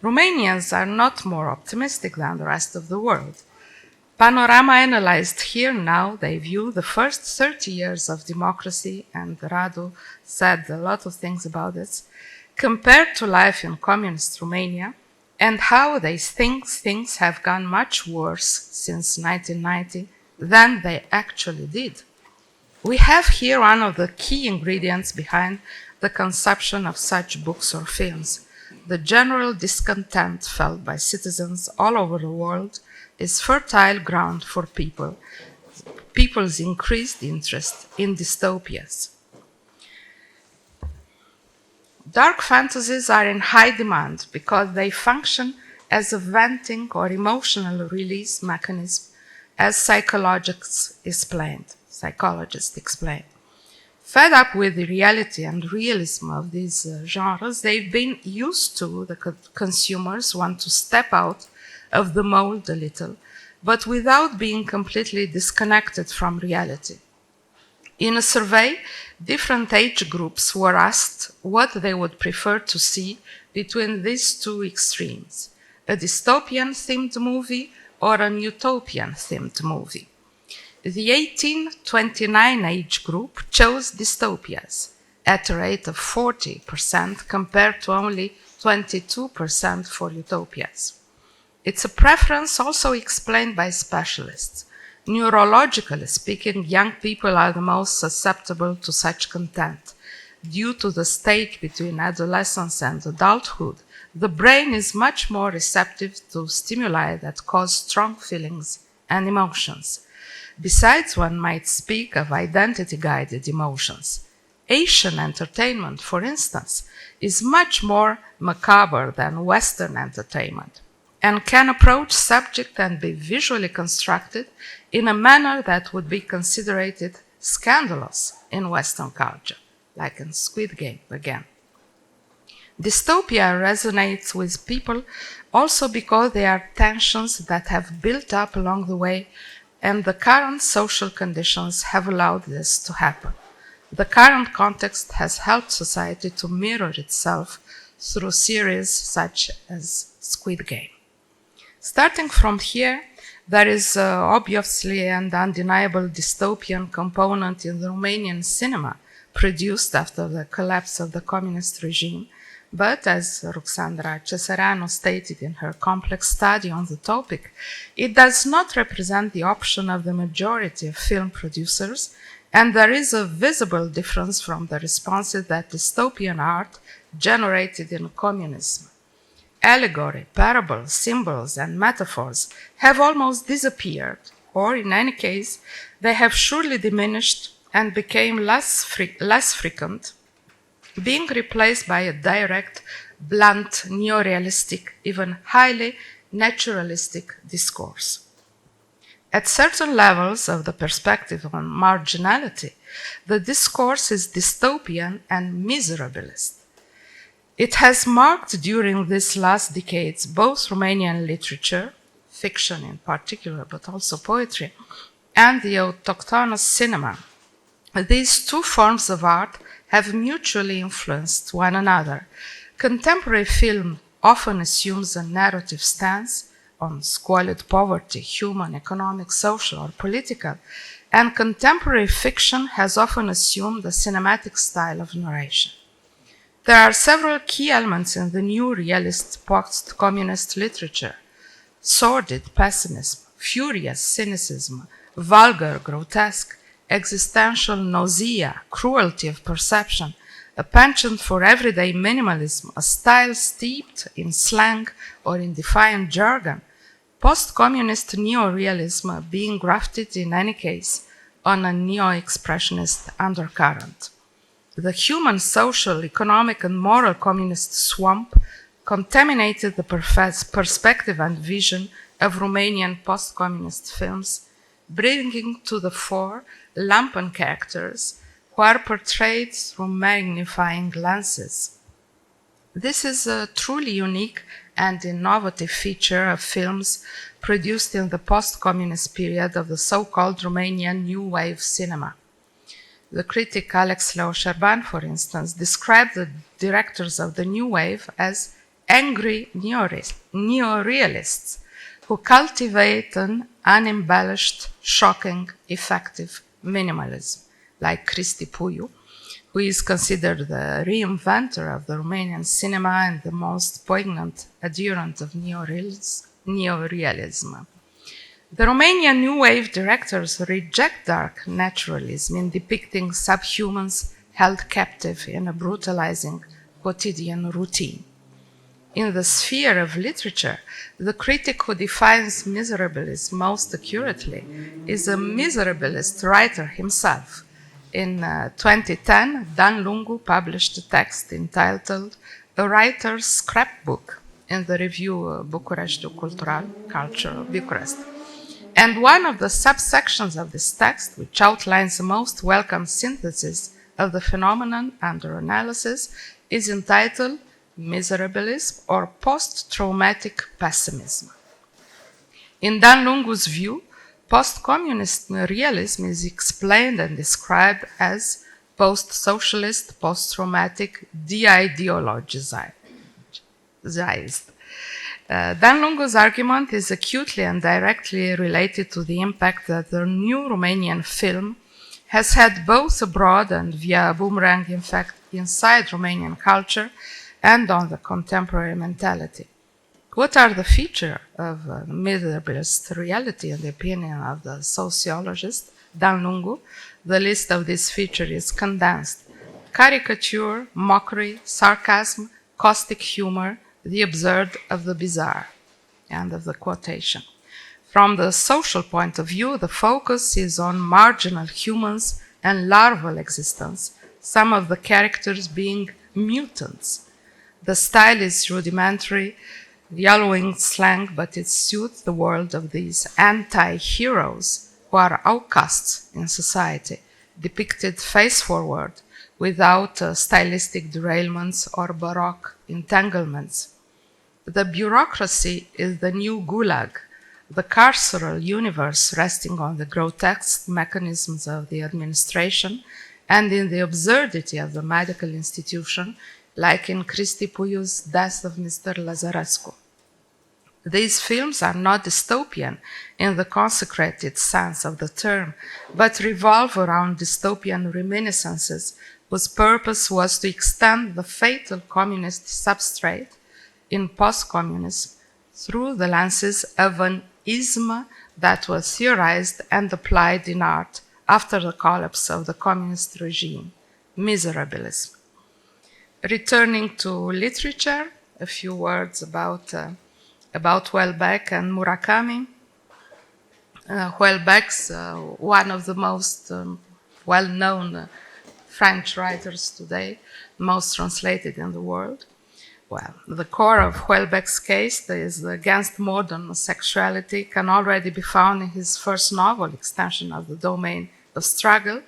Romanians are not more optimistic than the rest of the world. Panorama analyzed here now, they view the first 30 years of democracy, and Radu said a lot of things about this, compared to life in communist Romania, and how they think things have gone much worse since 1990 than they actually did. We have here one of the key ingredients behind the conception of such books or films. The general discontent felt by citizens all over the world is fertile ground for people's increased interest in dystopias. Dark fantasies are in high demand because they function as a venting or emotional release mechanism, as psychologists explain. Fed up with the reality and realism of these genres, they've been used to, the consumers want to step out of the mold a little, but without being completely disconnected from reality. In a survey, different age groups were asked what they would prefer to see between these two extremes, a dystopian-themed movie or an utopian-themed movie. The 18-29 age group chose dystopias at a rate of 40% compared to only 22% for utopias. It's a preference also explained by specialists. Neurologically speaking, young people are the most susceptible to such content. Due to the stage between adolescence and adulthood, the brain is much more receptive to stimuli that cause strong feelings and emotions. Besides, one might speak of identity-guided emotions. Asian entertainment, for instance, is much more macabre than Western entertainment, and can approach subject and be visually constructed in a manner that would be considered scandalous in Western culture, like in Squid Game again. Dystopia resonates with people also because there are tensions that have built up along the way, and the current social conditions have allowed this to happen. The current context has helped society to mirror itself through series such as Squid Game. Starting from here, there is obviously and undeniable dystopian component in the Romanian cinema produced after the collapse of the communist regime, but as Ruxandra Cesareanu stated in her complex study on the topic, it does not represent the option of the majority of film producers, and there is a visible difference from the responses that dystopian art generated in communism. Allegory, parables, symbols, and metaphors have almost disappeared, or in any case, they have surely diminished and became less frequent, being replaced by a direct, blunt, neorealistic, even highly naturalistic discourse. At certain levels of the perspective on marginality, the discourse is dystopian and miserabilist. It has marked during these last decades both Romanian literature, fiction in particular, but also poetry, and the autochthonous cinema. These two forms of art have mutually influenced one another. Contemporary film often assumes a narrative stance on squalid poverty, human, economic, social, or political, and contemporary fiction has often assumed the cinematic style of narration. There are several key elements in the new realist post-communist literature: sordid pessimism, furious cynicism, vulgar grotesque, existential nausea, cruelty of perception, a penchant for everyday minimalism, a style steeped in slang or in defiant jargon, post-communist neorealism being grafted in any case on a neo-expressionist undercurrent. The human, social, economic, and moral communist swamp contaminated the perspective and vision of Romanian post-communist films, bringing to the fore lumpen characters who are portrayed through magnifying lenses. This is a truly unique and innovative feature of films produced in the post-communist period of the so-called Romanian New Wave cinema. The critic Alexandru Șerban, for instance, described the directors of the New Wave as angry neorealists who cultivate an unembellished, shocking, effective minimalism, like Cristi Puiu, who is considered the reinventor of the Romanian cinema and the most poignant adherent of neorealism. The Romanian New Wave directors reject dark naturalism in depicting subhumans held captive in a brutalizing quotidian routine. In the sphere of literature, the critic who defines miserabilism most accurately is a miserabilist writer himself. In 2010, Dan Lungu published a text entitled A Writer's Scrapbook in the review Bucureștiul Cultural, Culture of Bucharest. And one of the subsections of this text, which outlines the most welcome synthesis of the phenomenon under analysis, is entitled Miserabilism or Post-Traumatic Pessimism. In Dan Lungu's view, post-communist realism is explained and described as post-socialist, post-traumatic, de-ideologized. Dan Lungu's argument is acutely and directly related to the impact that the new Romanian film has had both abroad and via a boomerang effect inside Romanian culture and on the contemporary mentality. What are the features of miserabilist reality in the opinion of the sociologist Dan Lungu? The list of these features is condensed. Caricature, mockery, sarcasm, caustic humor, the absurd of the bizarre. End of the quotation. From the social point of view, the focus is on marginal humans and larval existence, some of the characters being mutants. The style is rudimentary, yellowing slang, but it suits the world of these anti-heroes who are outcasts in society, depicted face-forward, without stylistic derailments or baroque entanglements. The bureaucracy is the new gulag, the carceral universe resting on the grotesque mechanisms of the administration and in the absurdity of the medical institution, like in Cristi Puiu's Death of Mr. Lazarescu. These films are not dystopian in the consecrated sense of the term, but revolve around dystopian reminiscences whose purpose was to extend the fatal communist substrate in post-communism through the lenses of an ism that was theorized and applied in art after the collapse of the communist regime, miserabilism. Returning to literature, a few words about Houellebecq and Murakami. Houellebecq's one of the most well-known French writers today, most translated in the world. Well, the core of Houellebecq's case is against modern sexuality can already be found in his first novel, Extension of the Domain of Struggle,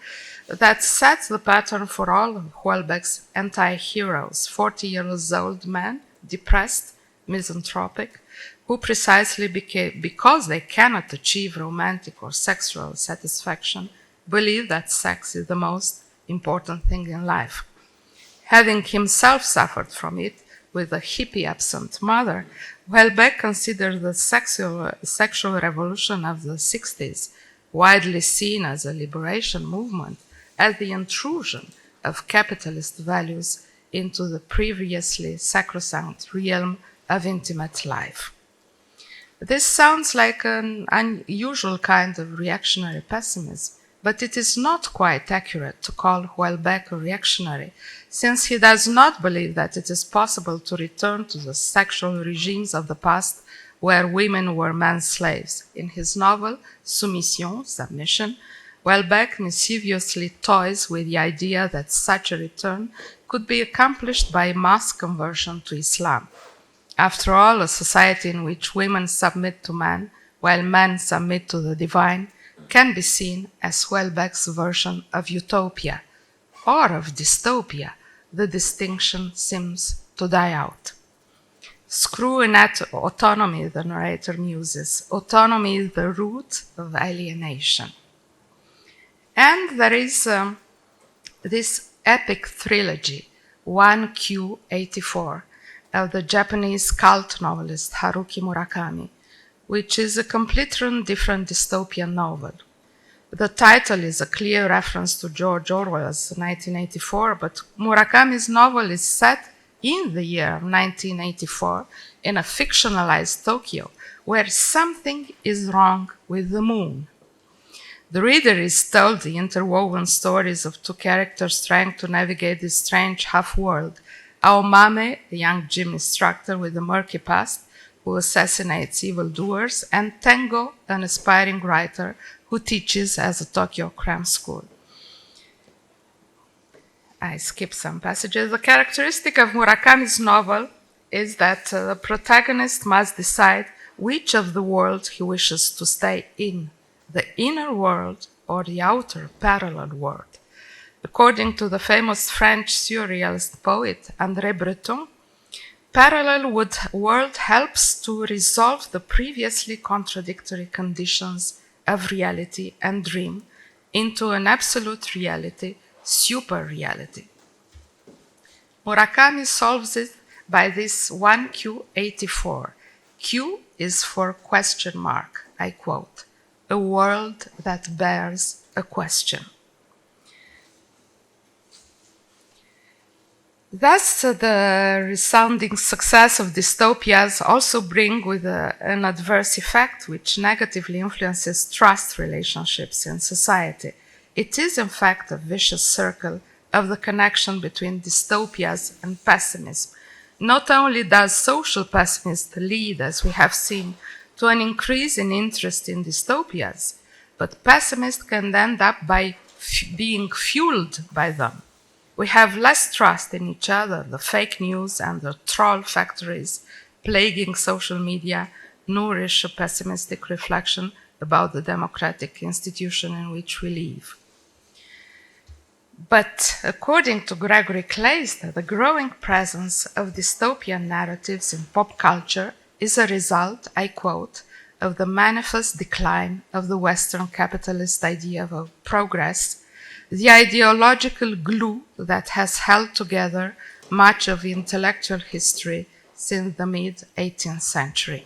that sets the pattern for all of Houellebecq's anti-heroes, 40-year-old men, depressed, misanthropic, who precisely because they cannot achieve romantic or sexual satisfaction, believe that sex is the most important thing in life. Having himself suffered from it with a hippie-absent mother, Houellebecq considered the sexual revolution of the 60s, widely seen as a liberation movement, as the intrusion of capitalist values into the previously sacrosanct realm of intimate life. This sounds like an unusual kind of reactionary pessimism, but it is not quite accurate to call Houellebecq a reactionary, since he does not believe that it is possible to return to the sexual regimes of the past where women were men's slaves. In his novel Soumission, Submission, Houellebecq mischievously toys with the idea that such a return could be accomplished by mass conversion to Islam. After all, a society in which women submit to men while men submit to the divine can be seen as Houellebecq's version of Utopia or of Dystopia. The distinction seems to die out. Screw in autonomy, the narrator muses. Autonomy is the root of alienation. And there is this epic trilogy, 1Q84, of the Japanese cult novelist Haruki Murakami, which is a completely different dystopian novel. The title is a clear reference to George Orwell's 1984, but Murakami's novel is set in the year 1984 in a fictionalized Tokyo, where something is wrong with the moon. The reader is told the interwoven stories of two characters trying to navigate this strange half-world. Aomame, a young gym instructor with a murky past who assassinates evildoers, and Tengo, an aspiring writer who teaches at a Tokyo cram school. I skip some passages. The characteristic of Murakami's novel is that the protagonist must decide which of the world he wishes to stay in, the inner world or the outer parallel world. According to the famous French surrealist poet André Breton, parallel world helps to resolve the previously contradictory conditions of reality and dream into an absolute reality, super reality. Murakami solves it by this 1Q84. Q is for question mark, I quote, a world that bears a question. Thus, the resounding success of dystopias also bring with an adverse effect which negatively influences trust relationships in society. It is, in fact, a vicious circle of the connection between dystopias and pessimism. Not only does social pessimism lead, as we have seen, to an increase in interest in dystopias, but pessimists can end up by being fueled by them. We have less trust in each other. The fake news and the troll factories plaguing social media nourish a pessimistic reflection about the democratic institution in which we live. But according to Gregory Kleist, the growing presence of dystopian narratives in pop culture is a result, I quote, of the manifest decline of the Western capitalist idea of progress, the ideological glue that has held together much of intellectual history since the mid-18th century.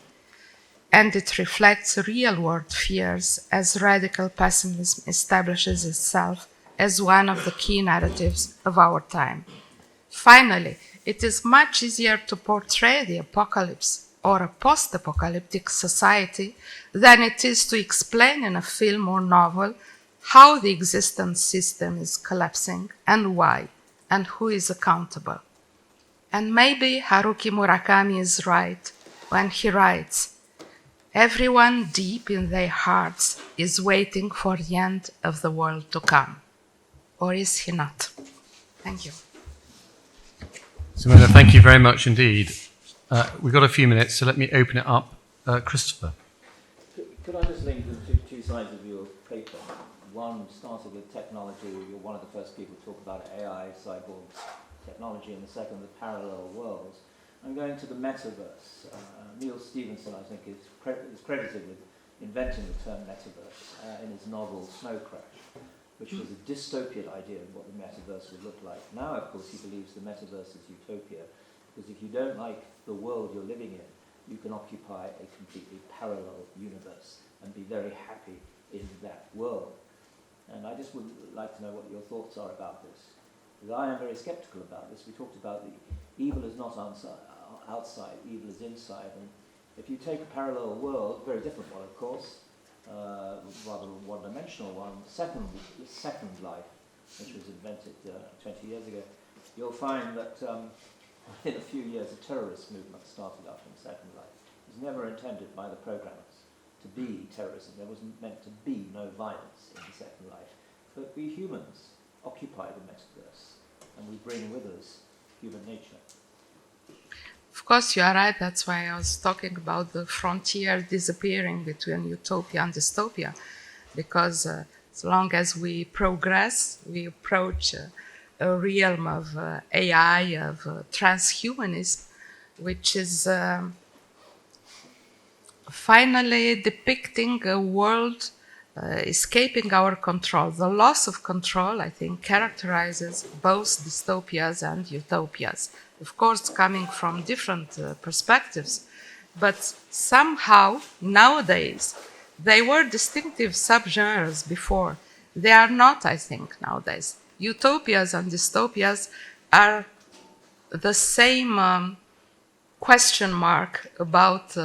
And it reflects real-world fears as radical pessimism establishes itself as one of the key narratives of our time. Finally, it is much easier to portray the apocalypse or a post-apocalyptic society than it is to explain in a film or novel how the existing system is collapsing and why, and who is accountable. And maybe Haruki Murakami is right when he writes, everyone deep in their hearts is waiting for the end of the world to come. Or is he not? Thank you. Simona, thank you very much indeed. We've got a few minutes, so let me open it up. Christopher. Could I just link the two sides of your paper? One started with technology. You're one of the first people to talk about AI, cyborgs, technology, and the second, the parallel worlds. I'm going to the metaverse. Neil Stephenson, I think, is credited with inventing the term metaverse in his novel Snow Crash, which was a dystopian idea of what the metaverse would look like. Now, of course, he believes the metaverse is utopia, because if you don't like the world you're living in, you can occupy a completely parallel universe and be very happy in that world. And I just would like to know what your thoughts are about this. Because I am very skeptical about this. We talked about the evil is not outside, evil is inside. And if you take a parallel world, very different one, of course, rather one-dimensional one, the second life, which was invented 20 years ago, you'll find that in a few years a terrorist movement started up in Second Life. It was never intended by the programmers to be terrorism. There was meant to be no violence in the Second Life. But we humans occupy the metaverse, and we bring with us human nature. Of course, you are right. That's why I was talking about the frontier disappearing between utopia and dystopia. Because as long as we progress, we approach a realm of AI, of transhumanism, which is finally depicting a world escaping our control. The loss of control, I think, characterizes both dystopias and utopias. Of course, coming from different perspectives, but somehow, nowadays, they were distinctive subgenres before. They are not, I think, nowadays. Utopias and dystopias are the same question mark about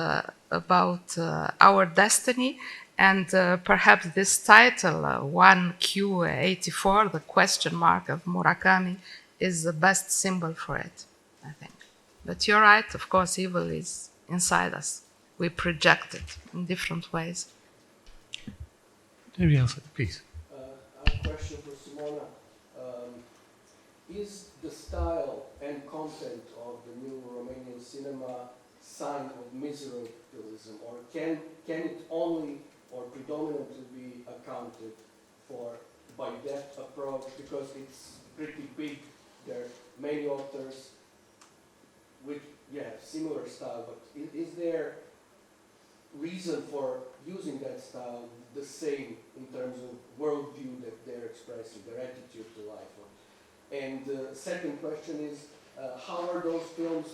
our destiny, and perhaps this title, 1Q84, the question mark of Murakami, is the best symbol for it, I think. But you're right, of course, evil is inside us. We project it in different ways. Anybody else, please? I have a question for Simona. Is the style and content of the new Romanian cinema sign of miserabilism, or can it only or predominantly be accounted for by that approach, because it's pretty big? There are many authors with similar style, but is there reason for using that style the same in terms of worldview that they're expressing, their attitude to life? And the second question is, how are those films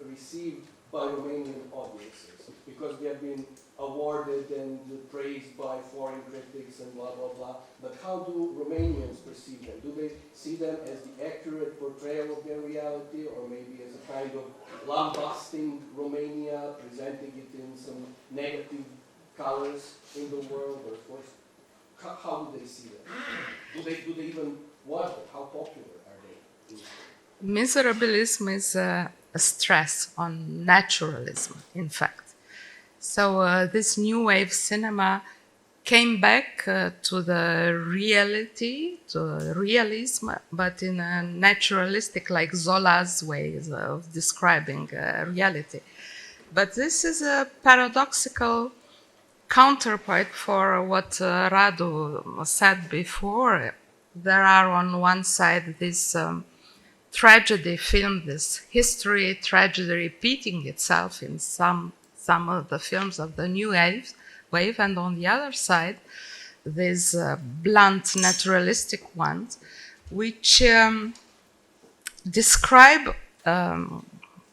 received by Romanian audiences? Because they have been awarded and praised by foreign critics and blah, blah, blah. But how do Romanians perceive them? Do they see them as the accurate portrayal of their reality, or maybe as a kind of lambasting Romania, presenting it in some negative colors in the world? Or, of course, how do they see them? Do they even watch it? How popular are they? Miserabilism is a stress on naturalism, in fact. So this new wave cinema came back to the reality, to realism, but in a naturalistic, like Zola's ways of describing reality. But this is a paradoxical counterpart for what Radu said before. There are on one side this tragedy film, this history tragedy repeating itself in some of the films of the new wave, and on the other side, these blunt naturalistic ones, which describe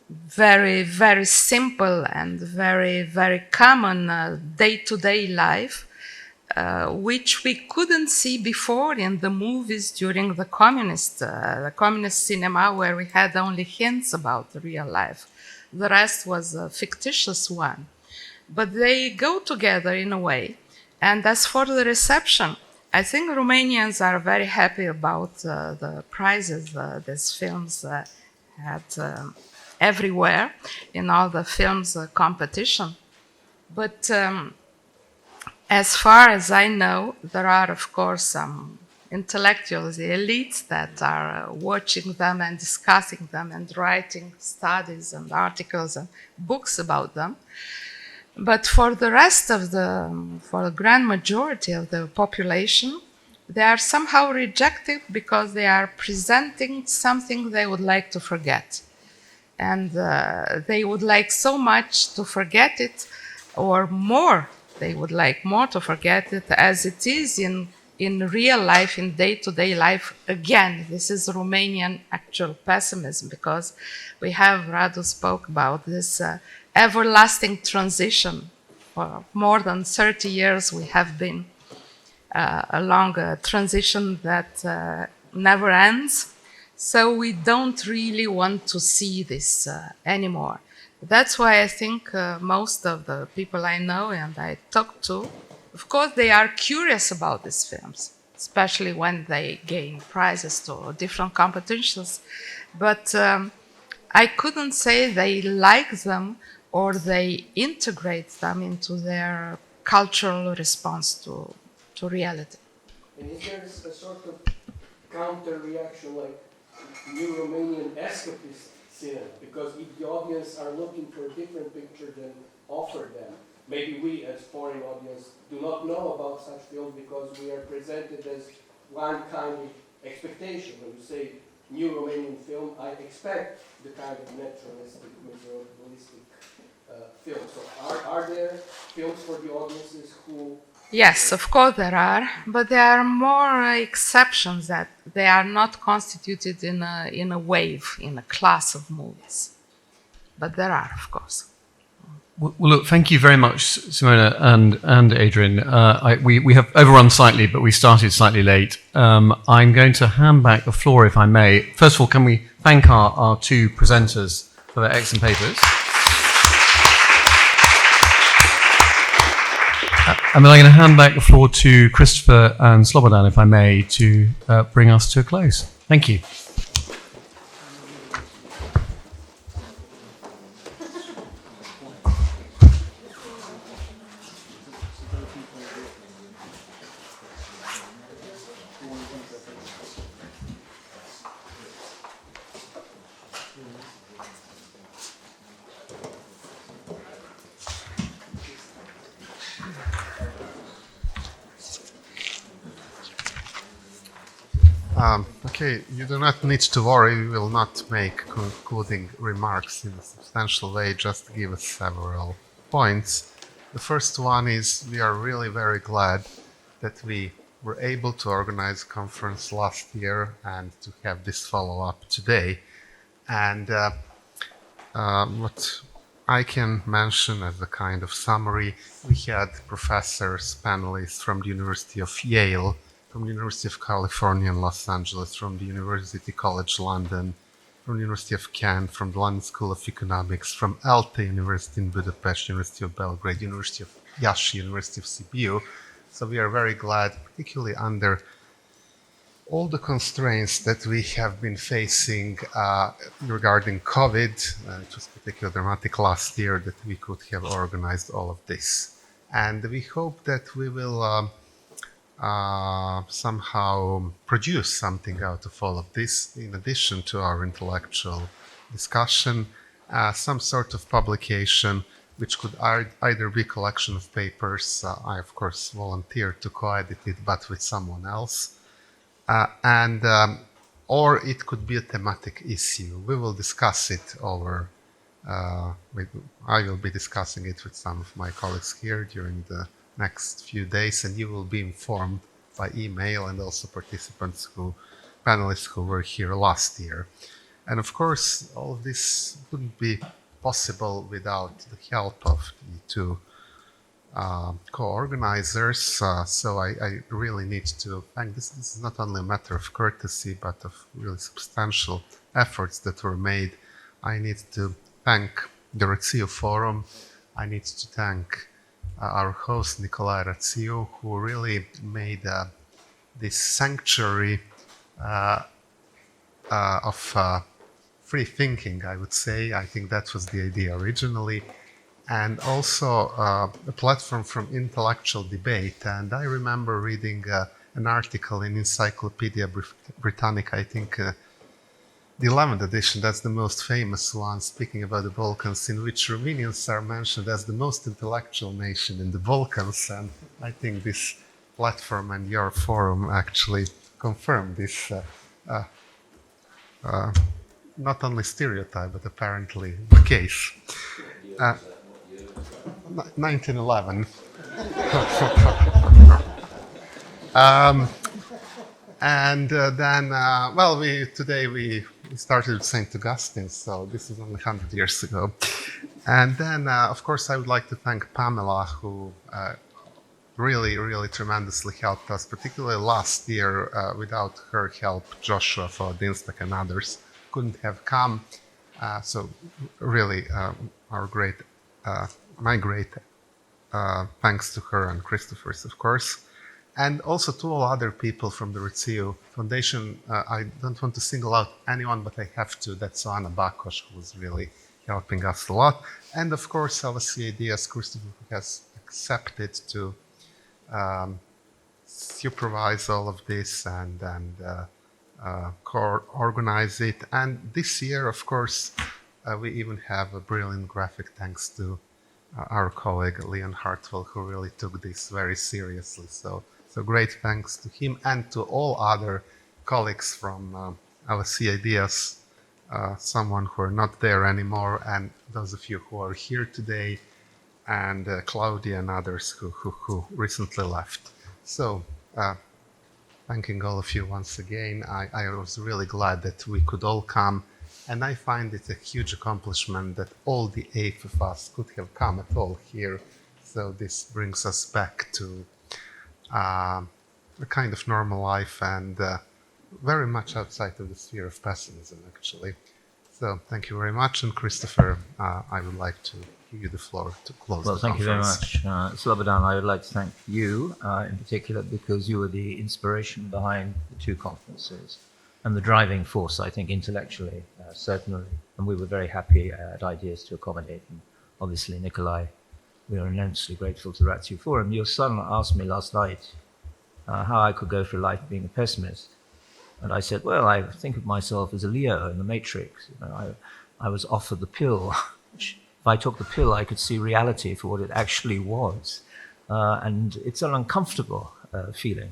very, very simple and very, very common day-to-day life, which we couldn't see before in the movies during the communist cinema, where we had only hints about real life. The rest was a fictitious one. But they go together in a way. And as for the reception, I think Romanians are very happy about the prizes these films had everywhere in all the films competition. But as far as I know, there are, of course, some intellectuals, the elites, that are watching them and discussing them and writing studies and articles and books about them. But for the rest of for the grand majority of the population, they are somehow rejected because they are presenting something they would like to forget. And they would like so much to forget it, or more, they would like more to forget it as it is in real life, in day-to-day life. Again, this is Romanian actual pessimism, because we have, Radu spoke about this everlasting transition. For more than 30 years, we have been along a transition that never ends. So we don't really want to see this anymore. That's why I think most of the people I know and I talk to Of course, they are curious about these films, especially when they gain prizes to different competitions. But I couldn't say they like them or they integrate them into their cultural response to reality. And is there a sort of counter-reaction, like new Romanian escapist cinema? Because if the audience are looking for a different picture than offered them, maybe we as foreign audience do not know about such films because we are presented as one kind of expectation. When you say new Romanian film, I expect the kind of naturalistic, miserabilistic film. So are there films for the audiences who... Yes, of course there are, but there are more exceptions that they are not constituted in a wave, in a class of movies. But there are, of course. Well, look, thank you very much, Simona and Adrian. We have overrun slightly, but we started slightly late. I'm going to hand back the floor, if I may. First of all, can we thank our two presenters for their excellent papers? And then I'm going to hand back the floor to Christopher and Slobodan, if I may, to bring us to a close. Thank you. Okay, you do not need to worry. We will not make concluding remarks in a substantial way, just give us several points. The first one is we are really very glad that we were able to organize a conference last year and to have this follow-up today. And what I can mention as a kind of summary, we had professors, panelists from the University of Yale, from the University of California in Los Angeles, from the University College London, from the University of Kent, from the London School of Economics, from ELTE University in Budapest, University of Belgrade, University of Iasi, University of Sibiu. So we are very glad, particularly under all the constraints that we have been facing regarding COVID. It was particularly dramatic last year that we could have organized all of this. And we hope that we will somehow produce something out of all of this, in addition to our intellectual discussion, some sort of publication which could either be a collection of papers. I, of course, volunteer to co-edit it, but with someone else. Or it could be a thematic issue. We will discuss it over, I will be discussing it with some of my colleagues here during the next few days, and you will be informed by email, and also panelists who were here last year. And of course, all of this wouldn't be possible without the help of the two co-organizers. So I really need to thank this. This is not only a matter of courtesy, but of really substantial efforts that were made. I need to thank the Rațiu Forum. I need to thank our host, Nicolae Rațiu, who really made this sanctuary of free thinking, I would say. I think that was the idea originally. And also a platform from intellectual debate. And I remember reading an article in Encyclopedia Britannica, I think the 11th edition, that's the most famous one, speaking about the Balkans, in which Romanians are mentioned as the most intellectual nation in the Balkans. And I think this platform and your forum actually confirm this not only stereotype, but apparently the case. 1911. Today we started with St. Augustine, so this is only 100 years ago. And then, of course, I would like to thank Pamela, who really tremendously helped us, particularly last year. Without her help, Joshua Fodinstack and others couldn't have come. So really, my great thanks to her and Christopher's, of course, and also to all other people from the Ratsiu Foundation. I don't want to single out anyone, but I have to. That's Anna Bakos, who was really helping us a lot. And of course, our CADS, Christopher, who has accepted to supervise all of this and organize it. And this year, of course, we even have a brilliant graphic thanks to our colleague Leon Hartwell, who really took this very seriously. So great thanks to him and to all other colleagues from our CADS, someone who are not there anymore, and those of you who are here today, and Claudia and others who recently left. So, thanking all of you once again. I was really glad that we could all come, and I find it a huge accomplishment that all the 8 of us could have come at all here. So this brings us back to a kind of normal life and very much outside of the sphere of pessimism, actually. So thank you very much, and Christopher, I would like to give you the floor to close the conference. Well, thank you very much. Slobodan, I would like to thank you in particular, because you were the inspiration behind the 2 conferences and the driving force, I think, intellectually, certainly. And we were very happy at Ideas to accommodate. And obviously, Nikolai, we are immensely grateful to the Ratsiu Forum. Your son asked me last night how I could go through life being a pessimist. And I said, well, I think of myself as a Leo in the Matrix. You know, I was offered the pill. Which, if I took the pill, I could see reality for what it actually was. And it's an uncomfortable feeling,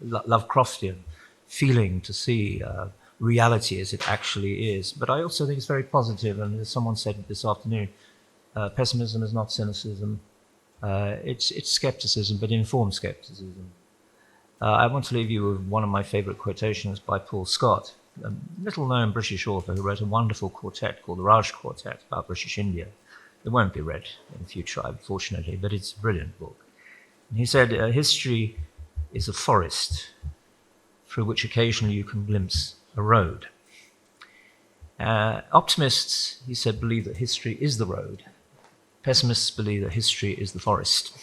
Lovecraftian feeling to see reality as it actually is. But I also think it's very positive, and as someone said this afternoon, pessimism is not cynicism. It's skepticism, but informed skepticism. I want to leave you with one of my favorite quotations by Paul Scott, a little-known British author who wrote a wonderful quartet called the Raj Quartet about British India. It won't be read in the future, unfortunately, but it's a brilliant book. And he said, history is a forest through which occasionally you can glimpse a road. Optimists, he said, believe that history is the road. Pessimists believe that history is the forest.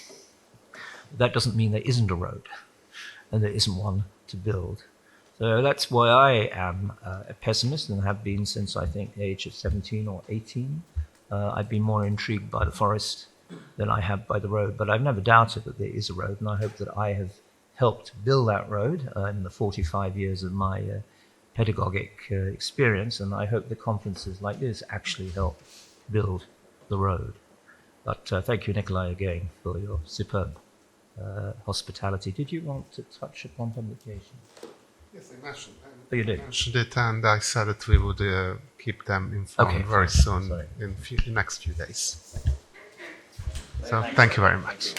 That doesn't mean there isn't a road, and there isn't one to build. So that's why I am a pessimist, and have been since, I think, the age of 17 or 18. I've been more intrigued by the forest than I have by the road, but I've never doubted that there is a road, and I hope that I have helped build that road in the 45 years of my pedagogic experience, and I hope the conferences like this actually help build the road. But thank you, Nikolai, again, for your superb hospitality. Did you want to touch upon publication? Yes, I mentioned. Oh, you did? I mentioned it, and I said that we would keep them informed very soon, in the next few days. So thank you very much.